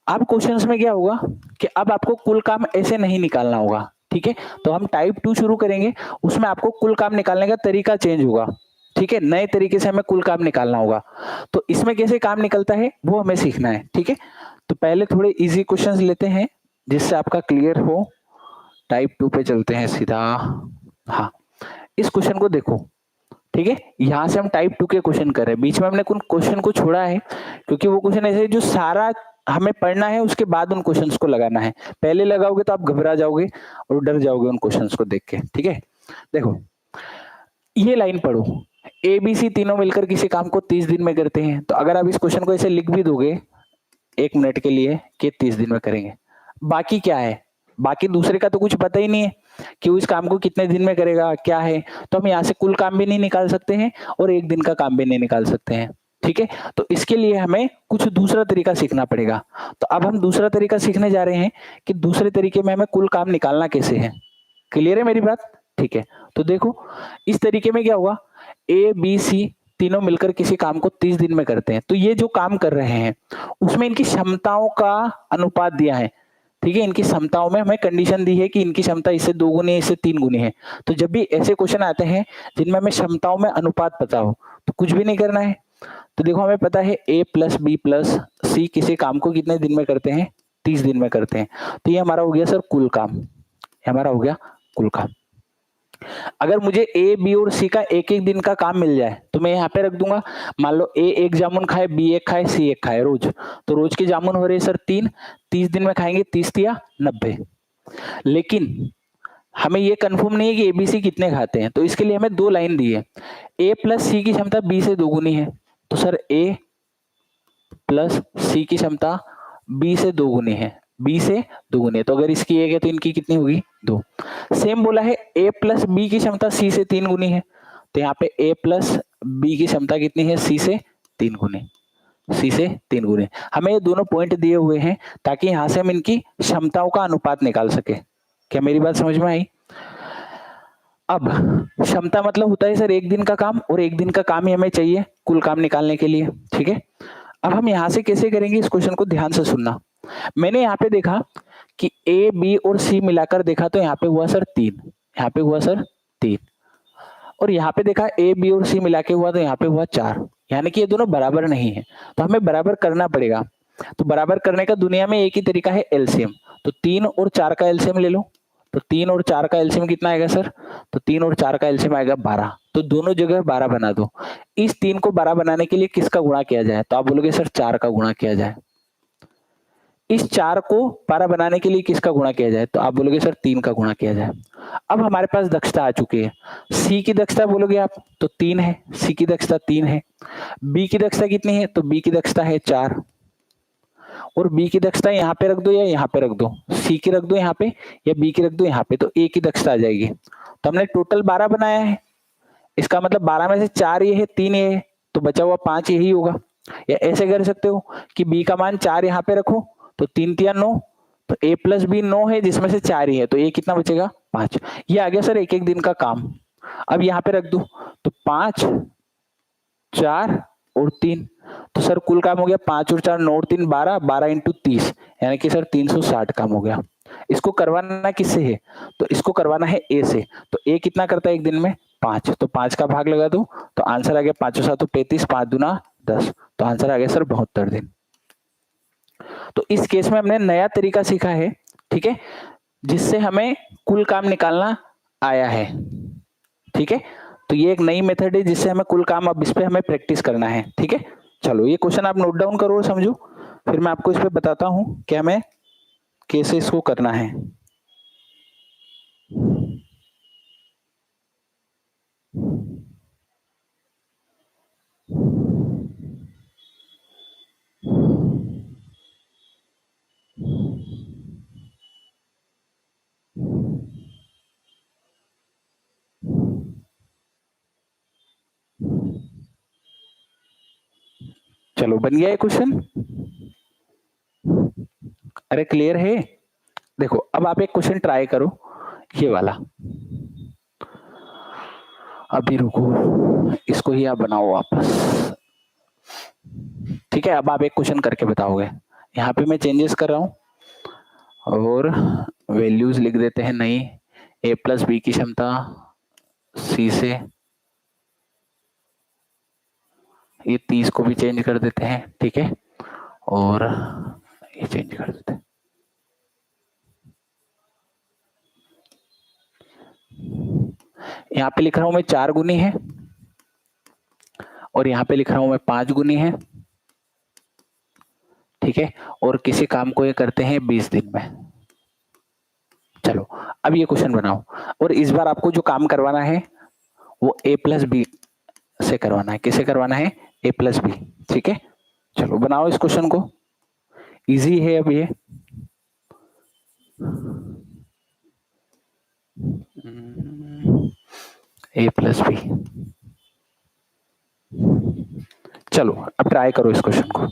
अब क्वेश्चंस में क्या होगा कि अब आपको कुल काम ऐसे नहीं निकालना होगा। ठीक है, तो हम टाइप 2 शुरू करेंगे, उसमें आपको कुल काम निकालने का तरीका चेंज होगा। ठीक है, नए तरीके से हमें कुल काम निकालना होगा। तो इसमें कैसे काम निकलता है वो हमें सीखना है। ठीक है, तो पहले थोड़े इजी क्वेश्चंस लेते हैं जिससे आपका क्लियर हो। टाइप 2 पे चलते हैं सीधा। हाँ, इस क्वेश्चन को देखो। ठीक है, यहां से हम टाइप 2 के क्वेश्चन कर रहे हैं, बीच में हमने कुछ क्वेश्चन को छोड़ा है क्योंकि वो क्वेश्चन ऐसे जो सारा हमें पढ़ना है उसके बाद उन क्वेश्चंस को लगाना है। पहले लगाओगे तो आप घबरा जाओगे और डर जाओगे उन क्वेश्चंस को देख के। ठीक है, देखो ये लाइन पढ़ो, ए बी सी तीनों मिलकर किसी काम को 30 दिन में करते हैं। तो अगर आप इस क्वेश्चन को ऐसे लिख भी दोगे 1 मिनट के लिए कि 30 दिन में करेंगे, बाकी क्या है? बाकी दूसरे का तो कुछ पता ही नहीं है कि वो इस काम को कितने दिन में करेगा, क्या है। तो हम यहाँ से कुल काम भी नहीं निकाल सकते हैं और 1 दिन का काम भी नहीं निकाल सकते हैं। ठीक है, तो इसके लिए हमें कुछ दूसरा तरीका सीखना पड़ेगा। तो अब हम दूसरा तरीका सीखने जा रहे हैं कि दूसरे तरीके में हमें कुल काम निकालना कैसे है। क्लियर है मेरी बात? ठीक है, तो देखो इस तरीके में क्या होगा, ए बी सी तीनों मिलकर किसी काम को 30 दिन में करते हैं। तो ये जो काम कर रहे हैं उसमें इनकी क्षमताओं का अनुपात दिया है। ठीक है, इनकी क्षमताओं में हमें कंडीशन दी है कि इनकी क्षमता इससे 2 गुनी है, इससे 3 गुनी है। तो जब भी ऐसे क्वेश्चन आते हैं जिनमें हमें क्षमताओं में अनुपात पता हो तो कुछ भी नहीं करना है। तो देखो हमें पता है a प्लस बी प्लस सी किसी काम को कितने दिन में करते हैं? 30 दिन में करते हैं। तो ये हमारा हो गया सर कुल काम, ये हमारा हो गया कुल काम। अगर मुझे ए बी और सी का एक एक दिन का काम मिल जाए तो मैं यहाँ पे रख दूंगा। मान लो ए 1 जामुन खाए, बी 1 खाए, सी 1 खाए रोज, तो रोज के जामुन हो रहे सर 3, 30 दिन में खाएंगे, 30 या 90। लेकिन हमें ये कंफर्म नहीं है कि एबीसी कितने खाते हैं, तो इसके लिए हमें 2 लाइन दी है। ए प्लस सी की क्षमता बी से 2 गुनी है, तो सर ए प्लस सी की क्षमता बी से 2 गुनी है, बी से 2 गुनी है। तो अगर इसकी 1 है तो इनकी कितनी होगी? 2। सेम बोला है ए प्लस बी की क्षमता सी से 3 गुनी है, तो यहाँ पे ए प्लस बी की क्षमता कितनी है? सी से 3 गुनी, सी से 3 गुनी। हमें ये दोनों पॉइंट दिए हुए हैं ताकि यहां से हम इनकी क्षमताओं का अनुपात निकाल सके। क्या मेरी बात समझ में आई? अब क्षमता मतलब होता है सर 1 दिन का काम, और 1 दिन का काम ही हमें चाहिए कुल काम निकालने के लिए। ठीक है, अब हम यहां से कैसे करेंगे, इस क्वेश्चन को ध्यान से सुनना। मैंने यहाँ पे देखा कि ए बी और सी मिलाकर देखा तो यहाँ पे हुआ सर 3, यहाँ पे हुआ सर 3, और यहाँ पे देखा ए बी और सी मिला के हुआ तो यहाँ पे हुआ 4, यानी कि ये दोनों बराबर नहीं है। तो हमें बराबर करना पड़ेगा। तो बराबर करने का दुनिया में एक ही तरीका है, एलसीएम। तो 3 और 4 का एलसीएम ले लो। तो 3 और 4 का एलसीएम कितना आएगा सर? तो 3 और 4 का एलसीएम आएगा 12। तो दोनों जगह 12 बना दो। इस 3 को 12 बनाने के लिए किसका गुणा किया जाए? तो आप बोलोगे सर 4 का गुणा किया जाए। इस 4 को 12 बनाने के लिए किसका गुणा किया जाए? तो आप बोलोगे सर 3 का गुणा किया जाए। अब हमारे पास दक्षता आ चुकी है। सी की दक्षता बोलोगे आप तो 3 है, सी की दक्षता 3 है। बी की दक्षता कितनी है? तो बी की दक्षता है 4, और बी की दक्षता यहाँ पे रख दो या यहाँ पे रख दो, सी की रख दो यहाँ पे या बी की रख दो यहाँ पे, तो ए की दक्षता आ जाएगी। तो हमने टोटल 12 बनाया है, इसका मतलब 12 में से 4 ये है, 3 ये है, तो बचा हुआ 5 यही होगा। या ऐसे कर सकते हो कि बी का मान 4 यहाँ पे रखो, तो 3 3 9, तो a प्लस बी 9 है जिसमें से 4 ही है, तो ये कितना बचेगा 5। ये आ गया सर एक एक दिन का काम। अब यहाँ पे रख दो, तो 5 4 और 3, तो सर कुल काम हो गया 5 और 4 9 और 3 12, 12 इंटू 30, यानी कि सर 360 काम हो गया। इसको करवाना किससे है, तो इसको करवाना है ए से। तो ए कितना करता है एक दिन में 5, तो 5 का भाग लगा दो, तो आंसर आ गया 5 7 35, 5 दूना 10, तो आंसर आ गया सर 72 दिन। तो इस केस में हमने नया तरीका सीखा है, ठीक है, जिससे हमें कुल काम निकालना आया है, ठीक है। तो ये एक नई मेथड है जिससे हमें कुल काम, अब इस पे हमें प्रैक्टिस करना है, ठीक है। चलो ये क्वेश्चन आप नोट डाउन करो और समझो, फिर मैं आपको इस पे बताता हूं कि हमें कैसे इसको करना है। चलो बन गया ये क्वेश्चन, अरे क्लियर है। देखो अब आप एक क्वेश्चन ट्राई करो, ये वाला, अभी रुको, इसको ही आप बनाओ वापस, ठीक है। अब आप एक क्वेश्चन करके बताओगे, यहाँ पे मैं चेंजेस कर रहा हूं और वैल्यूज लिख देते हैं नई, a प्लस बी की क्षमता c से, ये 30 को भी चेंज कर देते हैं, ठीक है, और ये चेंज कर देते हैं। यहाँ पे लिख रहा हूं मैं 4 गुनी है, और यहाँ पे लिख रहा हूं मैं 5 गुनी है, ठीक है, और किसी काम को ये करते हैं 20 दिन में। चलो अब ये क्वेश्चन बनाओ, और इस बार आपको जो काम करवाना है वो a प्लस बी से करवाना है। किसे करवाना है, a प्लस बी, ठीक है। चलो बनाओ इस क्वेश्चन को, इजी है अब ये। a प्लस बी, चलो अब ट्राई करो इस क्वेश्चन को।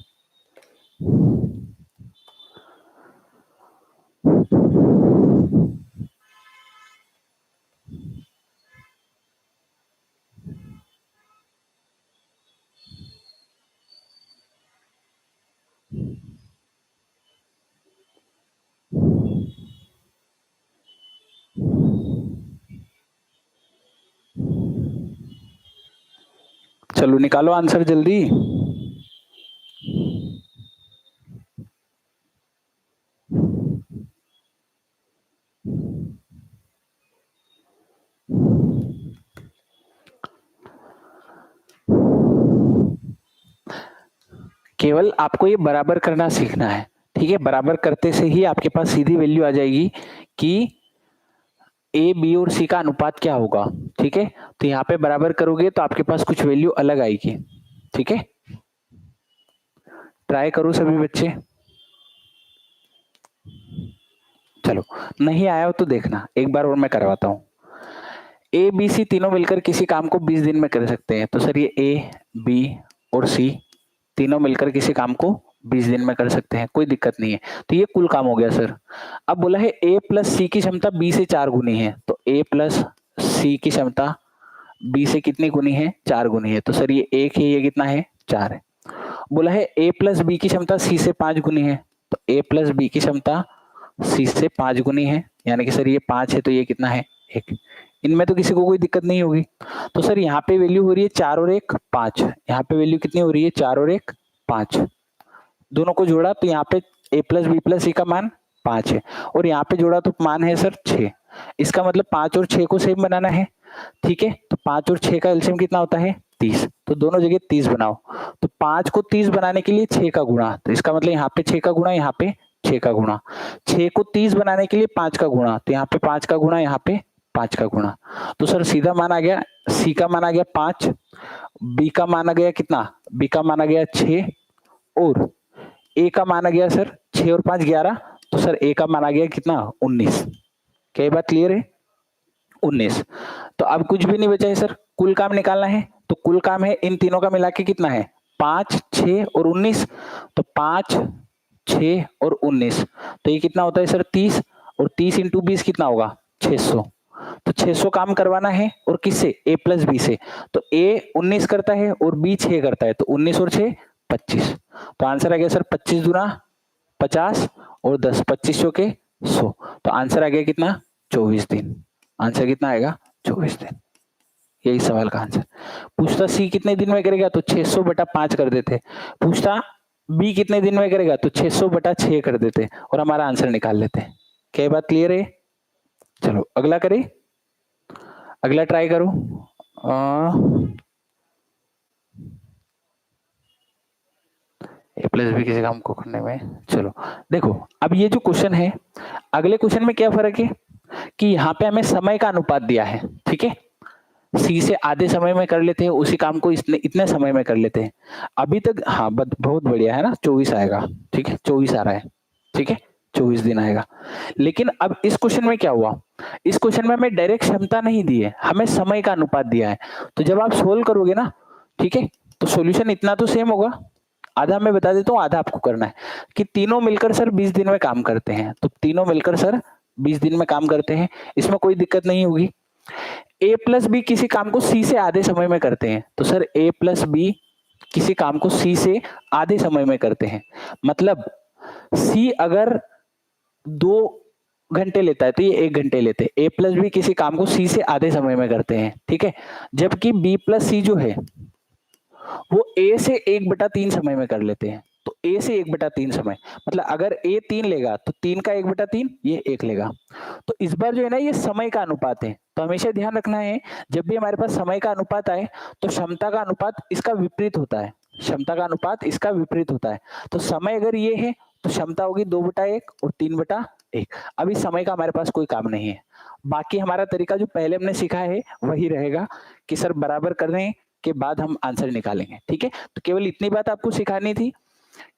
चलो निकालो आंसर जल्दी। केवल आपको ये बराबर करना सीखना है, ठीक है। बराबर करते से ही आपके पास सीधी वैल्यू आ जाएगी कि ए बी और सी का अनुपात क्या होगा, ठीक है। तो यहाँ पे बराबर करोगे तो आपके पास कुछ वैल्यू अलग आएगी, ठीक है। ट्राई करो सभी बच्चे। चलो नहीं आया हो तो देखना, एक बार और मैं करवाता हूँ। ए बी सी तीनों मिलकर किसी काम को 20 दिन में कर सकते हैं, तो सर ये ए बी और सी तीनों मिलकर किसी काम को 20 दिन में कर सकते हैं, कोई दिक्कत नहीं है। तो ये कुल काम हो गया सर। अब बोला है a प्लस सी की क्षमता b से 4 गुनी है, तो a प्लस सी की क्षमता b से कितनी गुनी है, 4 गुनी है, तो सर ये 1 है, ये कितना है 4 है। बोला है a प्लस बी की क्षमता c से 5 गुनी है, तो a प्लस बी की क्षमता c से 5 गुनी है, यानी कि सर ये 5 है, तो ये कितना है 1। इनमें तो किसी को कोई दिक्कत नहीं होगी। तो सर यहाँ पे वैल्यू हो रही है 4 और 1 5, यहाँ पे वैल्यू कितनी हो रही है 4 और 1 5, दोनों को जोड़ा तो यहाँ पे a प्लस बी प्लस सी का मान 5 है, और यहाँ पे जोड़ा तो मान है सर 6। इसका मतलब 5 और 6 को सेम बनाना है, ठीक है। तो 5 और 6 का एलसीएम कितना होता है 30, तो दोनों जगह 30 बनाओ। तो 5 को 30 बनाने के लिए 6 का गुणा, तो इसका मतलब यहाँ पे 6 का गुणा, यहाँ पे 6 का गुणा। 6 को 30 बनाने के लिए 5 का गुणा, तो यहाँ पे 5 का गुणा, यहाँ पे 5 का गुणा। तो सर सीधा मान आ गया, सी का मान आ गया 5, बी का मान आ गया कितना, बी का मान आ गया 6, और ए का मान आ गया सर 6 और 5 11, तो सर ए का मान आ गया कितना 19। क्या ये बात क्लियर है, 19। तो अब कुछ भी नहीं बचा है सर, कुल काम निकालना है, तो कुल काम है इन तीनों का मिला के कितना है 5, 6 और 19, तो 5, 6 और 19, तो ये कितना होता है सर 30, और 30 इंटू 20 कितना होगा 600। तो 600 काम करवाना है, और किससे, a प्लस बी से। तो a 19 करता है और b 6 करता है, तो 19 और 6 25। तो आंसर आ गया सर 25 दूना 50 और 10, 25 के 100, तो आंसर आ गया कितना 24 दिन। आंसर कितना आएगा 24 दिन, यही सवाल का आंसर। पूछता सी कितने दिन में करेगा, तो 600 बटा 5 कर देते। पूछता बी कितने दिन में करेगा, तो 600 बटा 6 कर देते और हमारा आंसर निकाल लेते। क्या ये बात क्लियर है? चलो अगला करें, अगला ट्राई करो। ए प्लस बी किसी काम को करने में, चलो देखो अब ये जो क्वेश्चन है, अगले क्वेश्चन में क्या फर्क है कि यहाँ पे हमें समय का अनुपात दिया है, ठीक है, सी से आधे समय में कर लेते हैं, उसी काम को इतने समय में कर लेते हैं अभी तक। हाँ बहुत बढ़िया है ना, 24 आएगा, ठीक है 24 आ रहा है, ठीक है 24 दिन आएगा। लेकिन अब इस क्वेश्चन में क्या हुआ, इस क्वेश्चन में हमें डायरेक्ट क्षमता नहीं दी है, हमें समय का अनुपात दिया है। तो जब आप सोल्व करोगे ना, ठीक है, तो सॉल्यूशन इतना तो सेम होगा, आधा मैं बता देता हूँ, आधा आपको करना है कि तीनों मिलकर सर 20 दिन में काम करते हैं, तो तीनों मिलकर सर 20 दिन में काम करते हैं, इसमें कोई दिक्कत नहीं होगी। ए प्लस बी किसी काम को सी से आधे समय में करते हैं, तो सर ए प्लस बी किसी काम को सी से आधे समय में करते हैं, मतलब सी अगर 2 घंटे लेता है तो ये 1 घंटे लेते हैं। ए प्लस बी किसी काम को सी से आधे समय में करते हैं, ठीक है, जबकि बी प्लस सी जो है वो ए से 1/3 समय में कर लेते हैं। तो ए से 1/3 समय, मतलब अगर ए 3 लेगा तो 3 का 1/3 ये 1 लेगा। तो इस बार जो है ना ये समय का अनुपात है, तो हमेशा ध्यान रखना है जब भी हमारे पास समय का अनुपात आए तो क्षमता का अनुपात इसका विपरीत होता है, क्षमता का अनुपात इसका विपरीत होता है। तो समय अगर ये है तो क्षमता होगी 2/1 और 3/1। अभी समय का हमारे पास कोई काम नहीं है, बाकी हमारा तरीका जो पहले हमने सीखा है वही रहेगा कि सर बराबर करने के बाद हम आंसर निकालेंगे, ठीक है। तो केवल इतनी बात आपको सिखानी थी।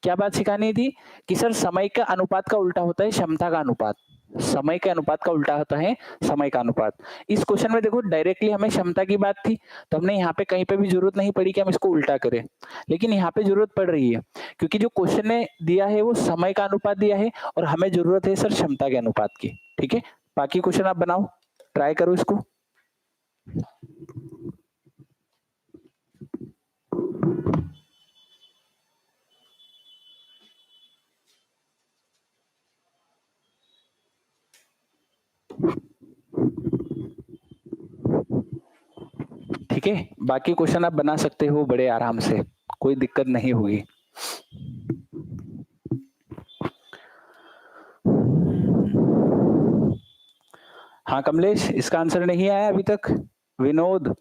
क्या बात सिखानी थी कि सर समय का अनुपात का उल्टा होता है क्षमता का अनुपात, समय के अनुपात का उल्टा होता है समय का अनुपात। इस क्वेश्चन में देखो डायरेक्टली हमें क्षमता की बात थी, तो हमने यहाँ पे कहीं पे भी जरूरत नहीं पड़ी कि हम इसको उल्टा करें, लेकिन यहाँ पे जरूरत पड़ रही है क्योंकि जो क्वेश्चन ने दिया है वो समय का अनुपात दिया है और हमें जरूरत है सर क्षमता के अनुपात की, ठीक है। बाकी क्वेश्चन आप बनाओ, ट्राई करो इसको। ठीक है, बाकी क्वेश्चन आप बना सकते हो बड़े आराम से, कोई दिक्कत नहीं होगी। हाँ कमलेश, इसका आंसर नहीं आया अभी तक। विनोद,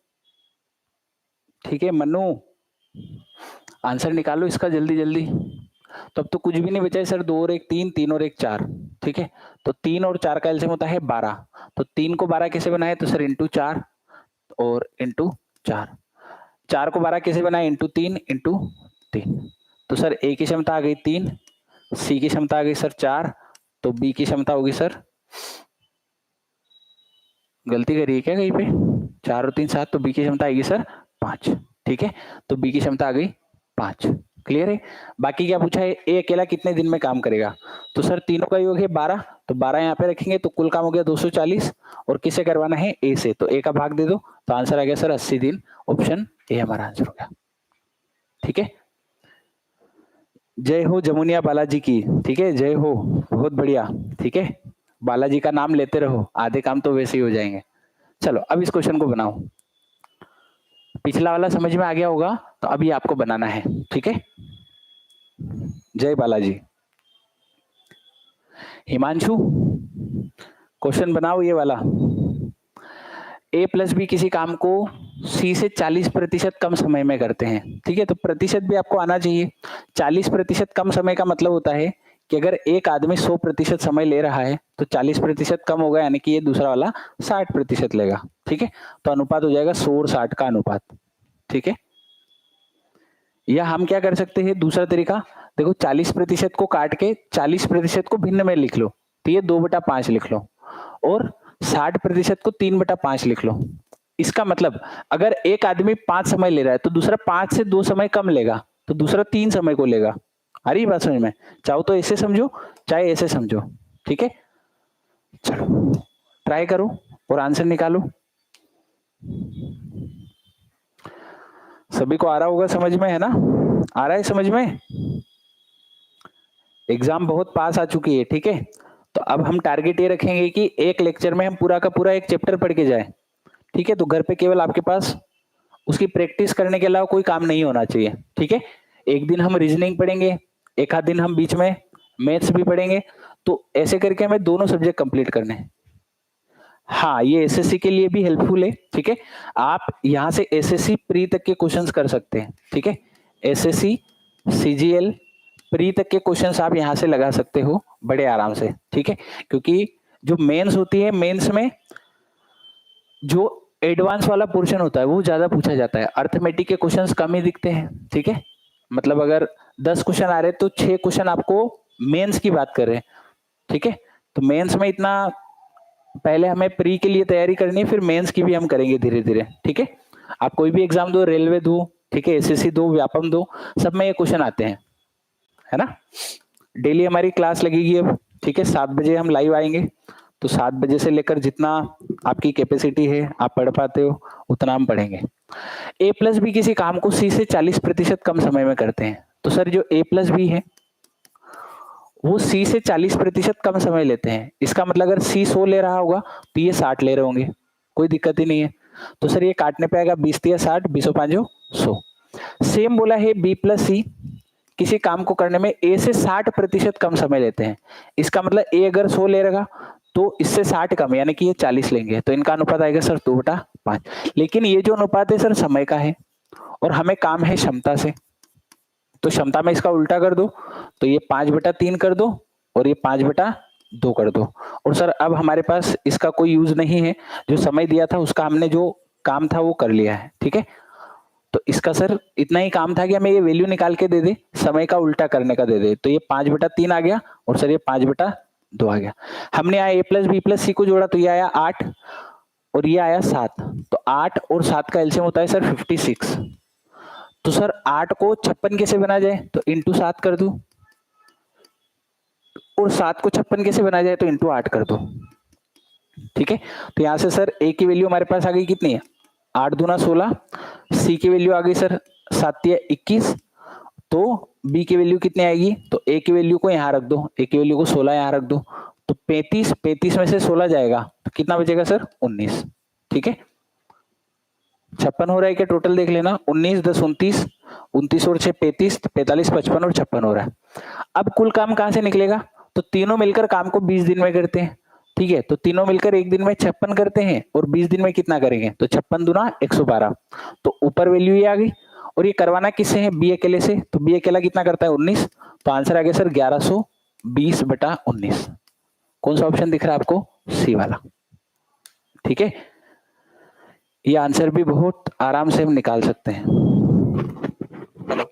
ठीक है, मनु, आंसर निकालो इसका जल्दी जल्दी। तो अब तो कुछ भी नहीं बचा है सर, 2 और 1 3, 3 और 1 4, ठीक है। तो 3 और 4 का एलसीएम होता है 12, तो 3 को 12 कैसे बनाए, तो सर इंटू 4 और इंटू 4, 4 को 12 कैसे बनाए, इंटू 3 इंटू 3। तो सर ए की क्षमता आ गई 3, सी की क्षमता आ गई सर 4, तो बी की क्षमता होगी सर, गलती करी है क्या कहीं पे, 4 और 3 7, तो बी की क्षमता आएगी सर 5, ठीक है। तो बी की क्षमता आ गई 5, क्लियर है। बाकी क्या पूछा है, ए अकेला कितने दिन में काम करेगा, तो सर तीनों का योग है 12, तो 12 यहाँ पे रखेंगे तो कुल काम हो गया 240, और किससे करवाना है, ए से, तो ए का भाग दे दो, तो आंसर आ गया सर 80 दिन। ऑप्शन ए हमारा आंसर हो गया, ठीक है। जय हो जमुनिया बालाजी की, ठीक है, जय हो, बहुत बढ़िया, ठीक है, बालाजी का नाम लेते रहो, आधे काम तो वैसे ही हो जाएंगे। चलो अब इस क्वेश्चन को बनाओ, पिछला वाला समझ में आ गया होगा, तो अभी आपको बनाना है, ठीक है। जय बालाजी। हिमांशु, क्वेश्चन बनाओ ये वाला, ए प्लस बी किसी काम को सी से 40% कम समय में करते हैं, ठीक है, तो प्रतिशत भी आपको आना चाहिए। 40% कम समय का मतलब होता है कि अगर एक आदमी 100% समय ले रहा है तो 40% कम होगा, यानी कि ये दूसरा वाला 60% लेगा, ठीक है। तो अनुपात हो जाएगा 100 और 60 का अनुपात, ठीक है। या हम क्या कर सकते हैं, दूसरा तरीका देखो, 40% को काट के 40% को भिन्न में लिख लो, तो ये 2/5 लिख लो, और 60% को 3/5 लिख लो। इसका मतलब अगर एक आदमी 5 समय ले रहा है तो दूसरा 5 से 2 समय कम लेगा, तो दूसरा 3 समय को लेगा। आ रही बात समझ में? चाहो तो ऐसे समझो, चाहे ऐसे समझो, ठीक है। चलो ट्राई करो और आंसर निकालो। सभी को आ रहा होगा समझ में, है ना? आ रहा है समझ में? एग्जाम बहुत पास आ चुकी है, ठीक है। तो अब हम टारगेट ये रखेंगे कि एक लेक्चर में हम पूरा का पूरा एक चैप्टर पढ़ के जाए, ठीक है। तो घर पे केवल आपके पास उसकी प्रैक्टिस करने के अलावा कोई काम नहीं होना चाहिए, ठीक है। एक दिन हम रीजनिंग पढ़ेंगे, एक आध दिन हम बीच में मैथ्स भी पढ़ेंगे, तो ऐसे करके हमें दोनों सब्जेक्ट कंप्लीट करने हैं। हाँ, ये एसएससी के लिए भी हेल्पफुल है, ठीक है। आप यहाँ से एसएससी प्री तक के क्वेश्चंस कर सकते हैं, ठीक है। एसएससी सीजीएल प्री तक के क्वेश्चंस आप यहाँ से लगा सकते हो बड़े आराम से, ठीक है। क्योंकि जो मेंस होती है, मेंस में जो एडवांस वाला पोर्शन होता है वो ज्यादा पूछा जाता है, अर्थमेटिक के क्वेश्चंस कम ही दिखते हैं, ठीक है। मतलब अगर 10 क्वेश्चन आ रहे तो 6 क्वेश्चन आपको मेंस की बात कर रहे हैं, ठीक है। तो मेंस में इतना पहले हमें प्री के लिए तैयारी करनी है, फिर मेंस की भी हम करेंगे धीरे धीरे, ठीक है। आप कोई भी एग्जाम दो, रेलवे दो, ठीक है, एसएससी दो, व्यापम दो, सब में ये क्वेश्चन आते हैं, है ना। डेली हमारी क्लास लगेगी अब, ठीक है। 7 बजे हम लाइव आएंगे, तो 7 बजे से लेकर जितना आपकी कैपेसिटी है, आप पढ़ पाते हो उतना हम पढ़ेंगे। ए प्लस बी किसी काम को सी से 40% कम समय में करते हैं। तो सर जो ए प्लस बी है वो सी से 40% कम समय लेते हैं। इसका मतलब अगर सी 100 ले रहा होगा तो ये 60 ले रहे होंगे, कोई दिक्कत ही नहीं है। तो सर ये काटने पे आएगा 20 या 60, 20 5 100। सेम बोला है बी प्लस सी किसी काम को करने में ए से 60% कम समय लेते हैं। इसका मतलब ए अगर 100 ले रहेगा तो इससे 60 कम, यानी कि ये 40 लेंगे, तो इनका अनुपात आएगा सर 2/5। लेकिन ये जो अनुपात है सर समय का है और हमें काम है क्षमता से, तो क्षमता में इसका उल्टा कर दो, तो ये 5/3 कर दो और ये 5/2 कर दो। और सर अब हमारे पास इसका कोई यूज नहीं है, जो समय दिया था उसका हमने जो काम था वो कर लिया है, ठीक है। तो इसका सर इतना ही काम था कि हमें ये वैल्यू निकाल के दे दे, समय का उल्टा करने का दे दे। तो ये 5/3 आ गया और सर ये 5/2 आ गया। हमने यहाँ ए प्लस बी प्लस सी को जोड़ा तो ये आया 8 और ये आया 7। तो 8 और 7 का एलसीएम होता है सर 56। तो सर 8 को 56 कैसे बना जाए, तो इंटू 7 कर दो, और 7 को 56 कैसे बना जाए, तो इंटू 8 कर दो, ठीक है। तो यहां से सर ए की वैल्यू हमारे पास आ गई कितनी है, 8 दूना 16। सी की वैल्यू आ गई सर 7 या 21। तो बी की वैल्यू कितनी आएगी, तो ए की वैल्यू को यहां रख दो, ए की वैल्यू को 16 यहां रख दो, तो 35 में से 16 जाएगा तो कितना बचेगा सर 19, ठीक है। 56 हो रहा है क्या, टोटल देख लेना, 19 10 29, 29 और 6 35, 45 55 और 56 हो रहा है। अब कुल काम कहां से निकलेगा, तो तीनों मिलकर काम को 20 दिन में करते हैं, ठीक है। तो तीनों मिलकर एक दिन में 56 करते हैं और 20 दिन में कितना करेंगे, तो 56 दूना 112। तो ऊपर वैल्यू ये आ गई, और ये करवाना किससे है, बी अकेले से, तो बी अकेला कितना करता है 19। तो आंसर आ गया सर 1120/19। कौन सा ऑप्शन दिख रहा है आपको, सी वाला, ठीक है। ये आंसर भी बहुत आराम से हम निकाल सकते हैं। हेलो,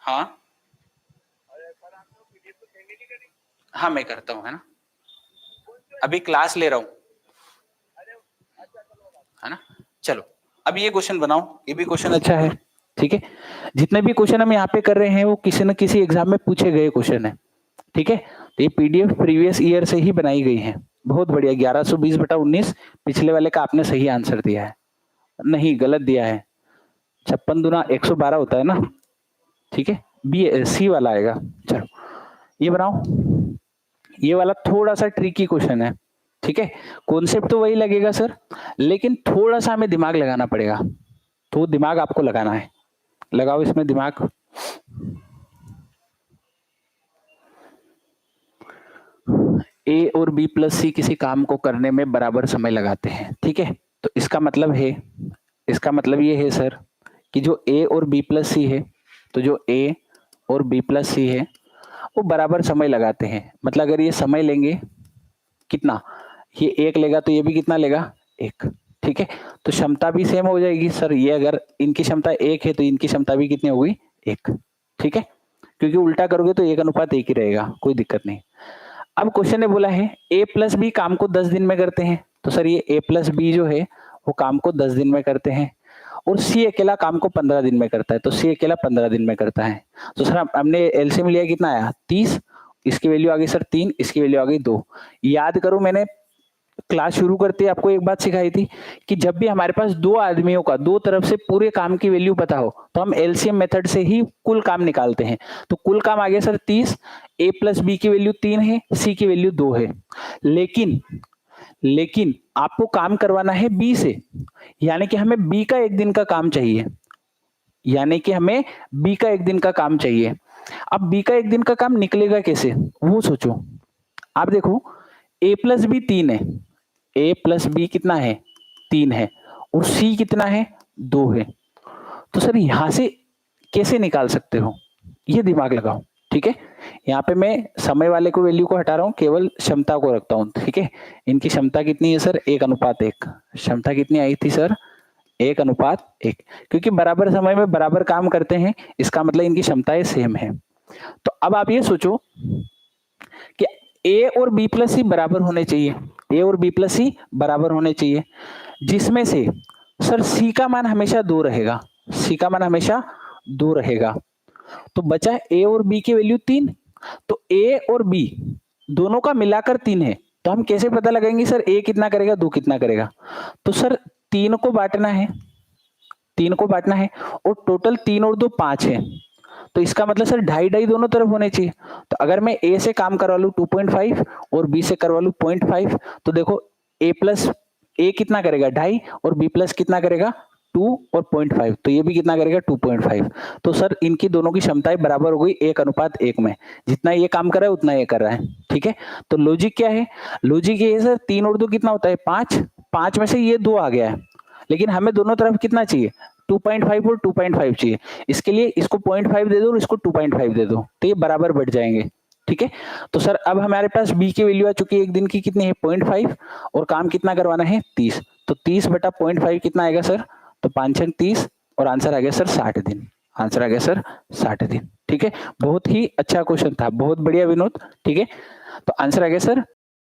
हाँ हाँ मैं करता हूँ, है ना, अभी क्लास ले रहा हूँ, है ना। चलो अब ये क्वेश्चन बनाओ, ये भी क्वेश्चन अच्छा है, ठीक है। जितने भी क्वेश्चन हम यहाँ पे कर रहे हैं वो किसी न किसी एग्जाम में पूछे गए क्वेश्चन है, ठीक है। तो ये पीडीएफ प्रीवियस ईयर से ही बनाई गई है, बहुत बढ़िया। 1120/19 पिछले वाले का आपने सही आंसर दिया है, नहीं गलत दिया है, 56 दूना 112 होता है ना, ठीक है। बी सी वाला आएगा। चलो ये बनाओ, ये वाला थोड़ा सा ट्रिकी क्वेश्चन है, ठीक है। कॉन्सेप्ट तो वही लगेगा सर, लेकिन थोड़ा सा हमें दिमाग लगाना पड़ेगा, तो दिमाग आपको लगाना है, लगाओ इसमें दिमाग। ए और बी प्लस सी किसी काम को करने में बराबर समय लगाते हैं, ठीक है। तो इसका मतलब है, इसका मतलब ये है सर कि जो ए और बी प्लस सी है, तो जो ए और बी प्लस सी है वो बराबर समय लगाते हैं। मतलब अगर ये समय लेंगे कितना, ये 1 लेगा तो ये भी कितना लेगा 1, ठीक है। तो क्षमता भी सेम हो जाएगी सर, ये अगर इनकी क्षमता 1 है तो इनकी क्षमता भी कितनी होगी 1, ठीक है। क्योंकि उल्टा करोगे तो 1:1 ही रहेगा, कोई दिक्कत नहीं। अब क्वेश्चन ने बोला है ए प्लस बी काम को 10 दिन में करते हैं, तो सर ये ए प्लस बी जो है वो काम को 10 दिन में करते हैं, और सी अकेला काम को 15 दिन में करता है, तो सी अकेला 15 दिन में करता है। तो सर हमने एलसीएम लिया, कितना आया 30, इसकी वैल्यू आ गई सर 3, इसकी वैल्यू आ गई 2। याद करो मैंने क्लास शुरू करते ही आपको एक बात सिखाई थी कि जब भी हमारे पास दो आदमियों का दो तरफ से पूरे काम की वैल्यू पता हो तो हम एलसीएम मेथड से ही कुल काम निकालते हैं। तो कुल काम आ गया सर 30, ए प्लस बी की वैल्यू 3 है, सी की वैल्यू 2 है। लेकिन आपको काम करवाना है बी से, यानी कि हमें बी का एक दिन का काम चाहिए, यानी कि हमें बी का एक दिन का काम चाहिए। अब बी का एक दिन का काम निकलेगा कैसे वो सोचो। आप देखो ए प्लस बी 3 है, ए प्लस बी कितना है 3 है, और सी कितना है 2 है। तो सर यहां से कैसे निकाल सकते हो, ये दिमाग लगाओ, ठीक है। यहाँ पे मैं समय वाले को वैल्यू को हटा रहा हूँ, केवल क्षमता को रखता हूँ, ठीक है। इनकी क्षमता कितनी है सर 1:1। क्षमता कितनी आई थी सर 1:1, क्योंकि बराबर समय में बराबर काम करते हैं, इसका मतलब इनकी क्षमताएं सेम है। तो अब आप ये सोचो कि ए और बी प्लस सी बराबर होने चाहिए, ए और बी प्लस सी बराबर होने चाहिए, जिसमें से सर सी का मान हमेशा 2 रहेगा, सी का मान हमेशा 2 रहेगा। तो बचा ए और बी की वैल्यू 3, तो ए और बी दोनों का मिलाकर 3 है। तो हम कैसे पता लगाएंगे सर ए कितना करेगा 2 कितना करेगा। तो सर 3 को बांटना है, 3 को बांटना है, और टोटल 3 और 2 5 है। तो इसका मतलब सर 2.5 दोनों तरफ होने चाहिए। तो अगर मैं ए से काम करवा लूं 2.5 और बी से करवा लूं 0.5, तो देखो ए प्लस ए कितना करेगा 2.5 और बी प्लस कितना करेगा 2 और 0.5, तो ये भी कितना करेगा 2.5। तो सर इनकी दोनों की क्षमताएं बराबर हो गई 1:1 में, जितना ये काम कर रहा है उतना ये कर रहा है, ठीक है। तो लॉजिक क्या है, लॉजिक ये है सर 3 और 2 कितना होता है 5, 5 में से ये 2 आ गया है, लेकिन हमें दोनों तरफ कितना चाहिए 2.5 और 2.5 चाहिए। इसके लिए इसको 0.5 दे दो और इसको 2.5 दे दो, तो ये बराबर बढ़ जाएंगे, ठीक है। तो सर अब हमारे पास बी की वैल्यू आ चुकी है एक दिन की कितनी है 0.5, और काम कितना करवाना है 30। तो 30/0.5 कितना आएगा सर, तो 5 30, और आंसर आ गया सर 60 दिन, आंसर आ गया सर 60 दिन, ठीक है। बहुत ही अच्छा क्वेश्चन था, बहुत बढ़िया विनोद, ठीक है। तो आंसर आ गया सर